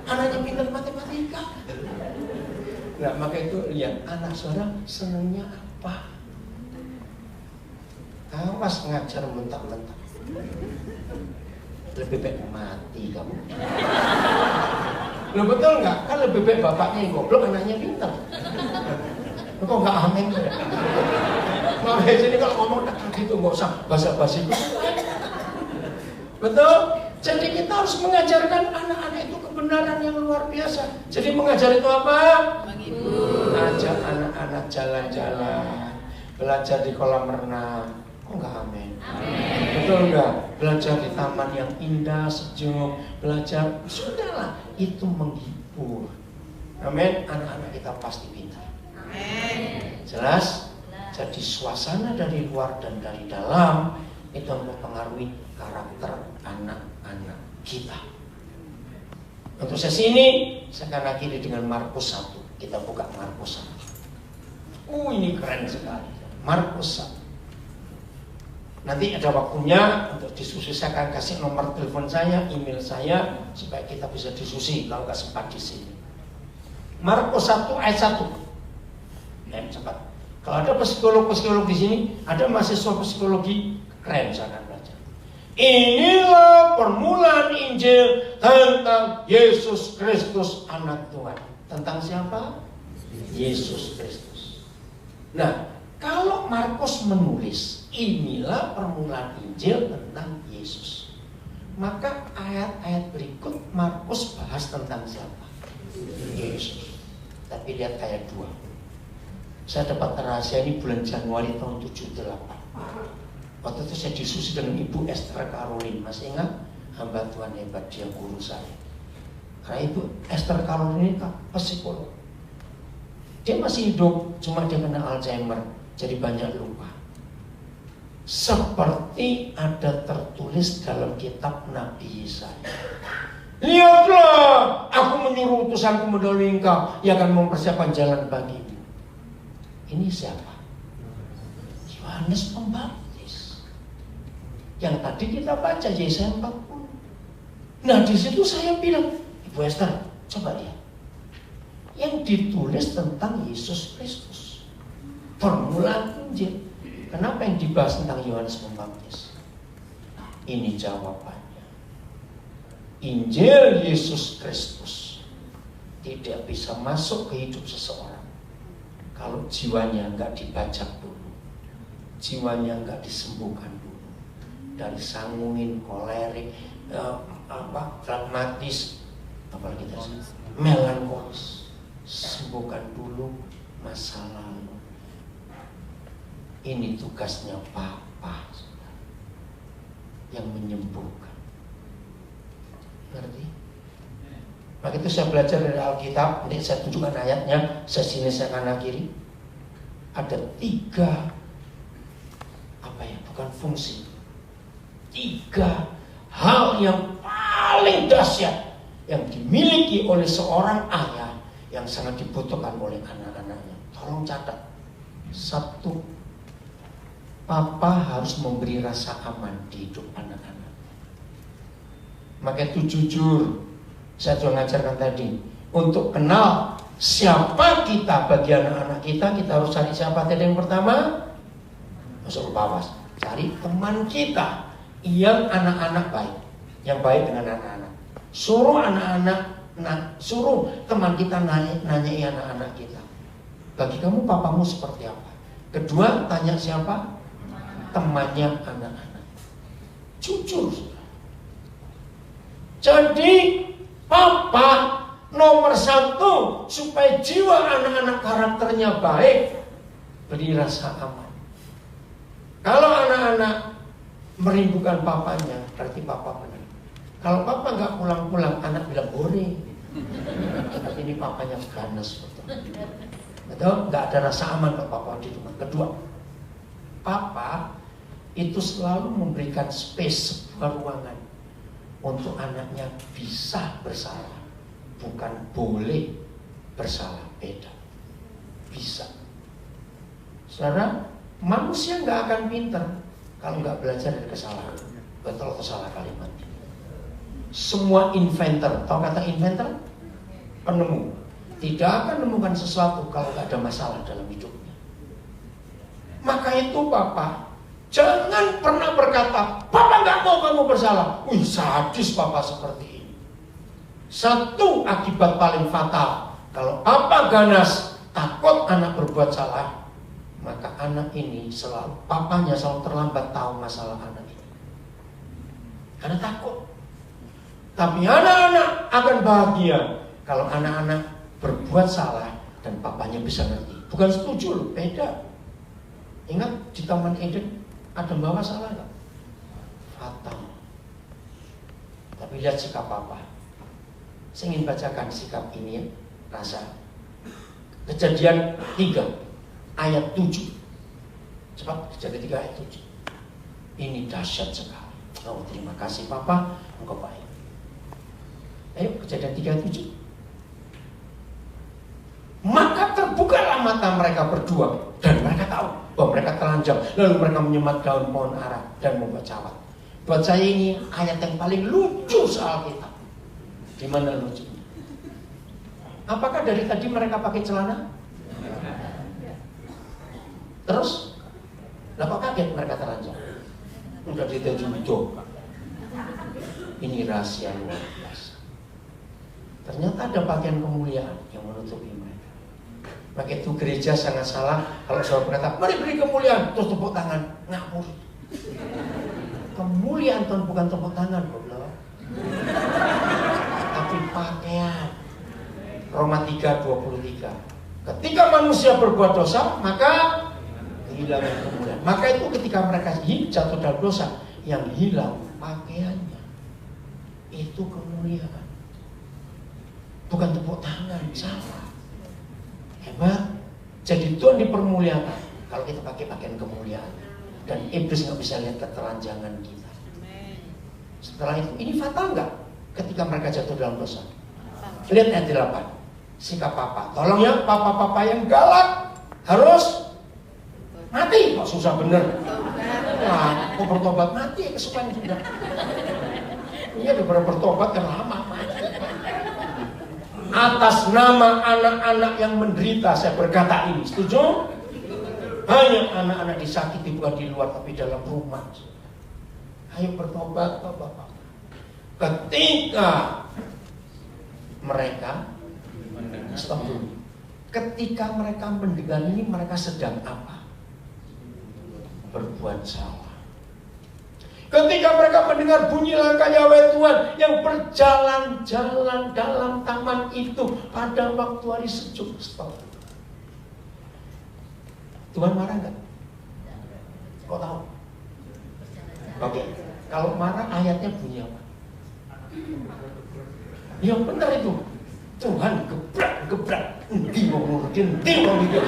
Anaknya pintar matematika. Nah, maka itu lihat anak saudara senangnya apa. Awas ngajar mentak-mentak. Lebih baik mati kamu. Loh betul nggak? Kan lebih baik bapaknya yang goblok, anaknya pintar. Kok nggak amin ya? Makanya sini kalau ngomong tak gitu nggak usah basa-basi. Betul? Jadi kita harus mengajarkan anak-anak itu kebenaran yang luar biasa. Jadi mengajar itu apa? Menghibur. Ajak anak-anak jalan-jalan, belajar di kolam renang. Kok nggak amin? Amin. Betul nggak? Belajar di taman yang indah, sejuk, belajar. Sudahlah, itu menghibur. Amin. Anak-anak kita pasti pintar. Amin. Jelas? Jadi suasana dari luar dan dari dalam itu mempengaruhi karakter anak-anak kita. Untuk sesi ini saya akan akhiri dengan Markus 1. Kita buka Markus 1. Ini keren sekali. Markus 1. Nanti ada waktunya untuk diskusi, saya akan kasih nomor telepon saya, email saya, supaya kita bisa diskusi kalau nggak sempat di sini. Markus 1 ayat 1. Cepat. Kalau ada psikolog di sini, ada mahasiswa psikologi, keren saya akan belajar. Inilah permulaan Injil tentang Yesus Kristus anak Tuhan. Tentang siapa? Yesus Kristus. Nah, kalau Markus menulis inilah permulaan Injil tentang Yesus, maka ayat-ayat berikut Markus bahas tentang siapa? Yesus. Tapi lihat ayat 2. Saya dapat rahasia ini bulan Januari tahun 78. Waktu itu saya diskusi dengan Ibu Esther Caroline. Masih ingat? Hamba Tuhan hebat, dia guru saya. Karena Ibu Esther Caroline ini psikolog. Dia masih hidup, cuma dia kena Alzheimer, jadi banyak lupa. Seperti ada tertulis dalam kitab Nabi Yesaya. Lihatlah, aku menyuruh utusanku mendahului engkau, ia akan mempersiapkan jalan bagimu. Ini siapa? Yohanes Pembaptis. Yang tadi kita baca Yesaya 40. Nah di situ saya bilang, Ibu Esther, coba lihat. Yang ditulis tentang Yesus Kristus. Permulaan Injil. Kenapa yang dibahas tentang Yohanes Pembaptis? Ini jawabannya. Injil Yesus Kristus tidak bisa masuk ke hidup seseorang kalau jiwanya enggak dibajak dulu, jiwanya enggak disembuhkan dulu dari sangungin, kolerik, pragmatis, apalagi melankolis. Sembuhkan dulu masa lalu. Ini tugasnya Papa yang menyembuhkan. Ngerti? Maka itu saya belajar dari Alkitab. Nanti saya tunjukkan ayatnya. Sesi ini saya akan akhiri. Ada 3 bukan fungsi, 3 hal yang paling dahsyat yang dimiliki oleh seorang ayah yang sangat dibutuhkan oleh anak-anaknya. Tolong catat. 1, Papa harus memberi rasa aman di hidup anak-anak. Maka itu jujur, saya sudah mengajarkan tadi, untuk kenal siapa kita bagi anak-anak kita harus cari siapa tadi yang pertama? Masuk Papas. Cari teman kita yang anak-anak baik, yang baik dengan anak-anak. Suruh teman kita nanyai anak-anak kita. Bagi kamu papamu seperti apa? Kedua, tanya siapa? Temannya anak-anak. Jujur. Jadi papa nomor 1 supaya jiwa anak-anak karakternya baik, beri rasa aman. Kalau anak-anak merindukan papanya, berarti papa benar. Kalau papa nggak pulang-pulang, anak bilang boring. Tapi ini papanya ganas, betul? Nggak ada rasa aman kalau papa di rumah. Kedua, papa itu selalu memberikan space, sebuah ruangan untuk anaknya bisa bersalah, bukan boleh bersalah, beda. Bisa. Saudara, manusia nggak akan pintar kalau nggak belajar dari kesalahan. Betul atau salah kalimat? Semua inventor, tahu kata inventor? Penemu. Tidak akan menemukan sesuatu kalau nggak ada masalah dalam hidupnya. Maka itu papa, jangan pernah berkata, papa nggak mau kamu bersalah. Wih, sadis papa seperti ini. 1 akibat paling fatal, kalau papa ganas, takut anak berbuat salah, maka anak ini papanya selalu terlambat tahu masalah anak ini. Karena takut. Tapi anak-anak akan bahagia kalau anak-anak berbuat salah dan papanya bisa ngerti. Bukan setuju loh, beda. Ingat di Taman Eden ada bawa salah gak? Fatal. Tapi lihat sikap papa. Saya ingin bacakan sikap ini ya, rasa. Kejadian 3 ayat 7. Cepat, Kejadian 3 ayat 7. Ini dahsyat sekali. Oh, terima kasih papa, engkau baik. Ayo, Kejadian 3 ayat 7. Maka terbukalah mata mereka berdua, dan mereka tahu bahwa mereka telanjang. Lalu mereka menyemat daun pohon ara dan membuat cawat. Buat saya ini ayat yang paling lucu soal kita. Di mana lucunya? Apakah dari tadi mereka pakai celana? Terus, kenapa kaget mereka telanjang? Udah ditutup. Ini rahasia luar biasa. Ternyata ada bagian kemuliaan yang menutupi mereka. Maka itu gereja sangat salah kalau saudara berkata, mari beri kemuliaan, terus tepuk tangan, ngawur. Kemuliaan Tuhan bukan tepuk tangan, goblok. Tapi pakaian. Roma 3:23. Ketika manusia berbuat dosa, maka kehilangan kemuliaan. Maka itu ketika mereka jatuh dalam dosa, yang hilang pakaiannya itu kemuliaan. Bukan tepuk tangan, salah. Hebat. Jadi Tuhan dipermuliakan kalau kita pakai pakaian kemuliaan. Dan iblis nggak bisa lihat ketelanjangan kita. Setelah itu, ini fatal nggak ketika mereka jatuh dalam dosa? Lihat ayat 8. Sikap papa, tolong ya, papa-papa yang galak harus mati. Kok susah bener. Nah, kok bertobat mati, kesukaan sudah. Iya, udah bertobat kan lama mati. Atas nama anak-anak yang menderita saya berkata ini, setuju? Hanya anak-anak disakiti bukan di luar tapi dalam rumah. Ayo bertobat Bapak. Ketika mereka stop dulu. Ketika mereka mendengar ini, mereka sedang apa? Berbuat salah. Ketika mereka mendengar bunyi langkah Yahweh Tuhan yang berjalan-jalan dalam taman itu pada waktu hari sejuk, stop. Tuhan marah nggak? Kok tahu? Oke, kalau marah ayatnya bunyi apa? Yang benar itu. Tuhan gebrak, mau gitu.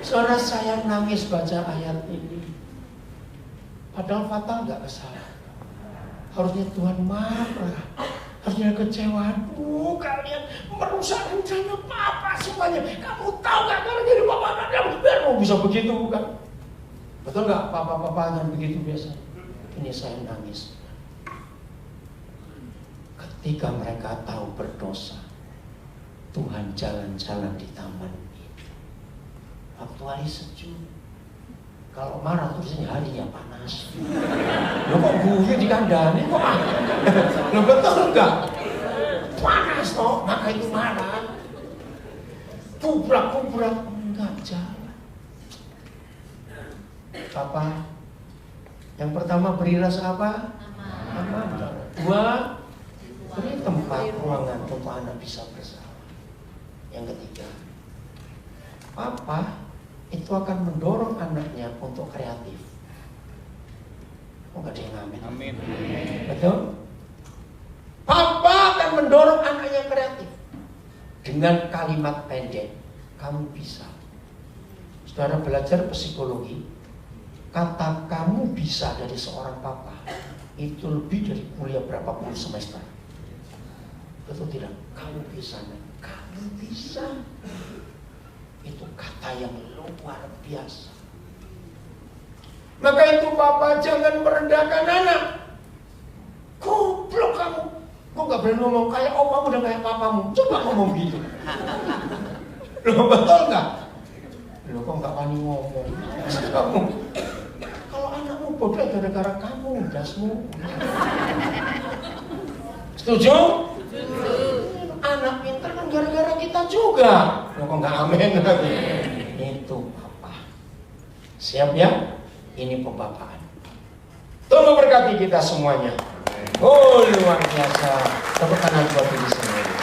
Saudara, saya nangis baca ayat ini. Padahal fatal nggak kesalahan. Harusnya Tuhan marah. Harusnya kecewa. Kalian merusak rencana Papa semuanya. Kamu tahu nggak kalau jadi Papa kamu biar mau bisa begitu bukan? Betul nggak? Papa yang begitu biasa. Ini saya nangis. Ketika mereka tahu berdosa, Tuhan jalan-jalan di taman itu. Waktu hari sejuk. Kalau marah terusnya harinya panas. Lo kok gue di kandang kok? Lo betul enggak? Panas toh, maka itu marah. Kubrak enggak jalan. Papa, yang pertama beri rasa apa? Aman. Dua, beri tempat ruangan untuk anak bisa bersalah. Yang ketiga, Papa itu akan mendorong anaknya untuk kreatif. Oh, gak ada yang amin. Amin. Betul? Papa akan mendorong anaknya kreatif dengan kalimat pendek. Kamu bisa. Saudara belajar psikologi, kata kamu bisa dari seorang papa itu lebih dari kuliah berapa puluh semester. Betul tidak? Kamu bisa, kamu bisa. Itu kata yang luar biasa. Maka itu Papa jangan merendahkan anak. Goblok kamu. Kok gak berani ngomong kayak opamu dan kayak papamu. Coba ngomong gitu. Loh betul gak? Loh kok gak wani ngomong. Kamu. Kalau anakmu bodoh gara-gara kamu, dasmu. Setuju? Anak pintar kan gara-gara kita juga. Kok nggak amin lagi? Itu Papa. Siap ya? Ini pembapaan. Tuhan memberkati kita semuanya. Oh luar biasa. Tepuk tangan buat diri sendiri.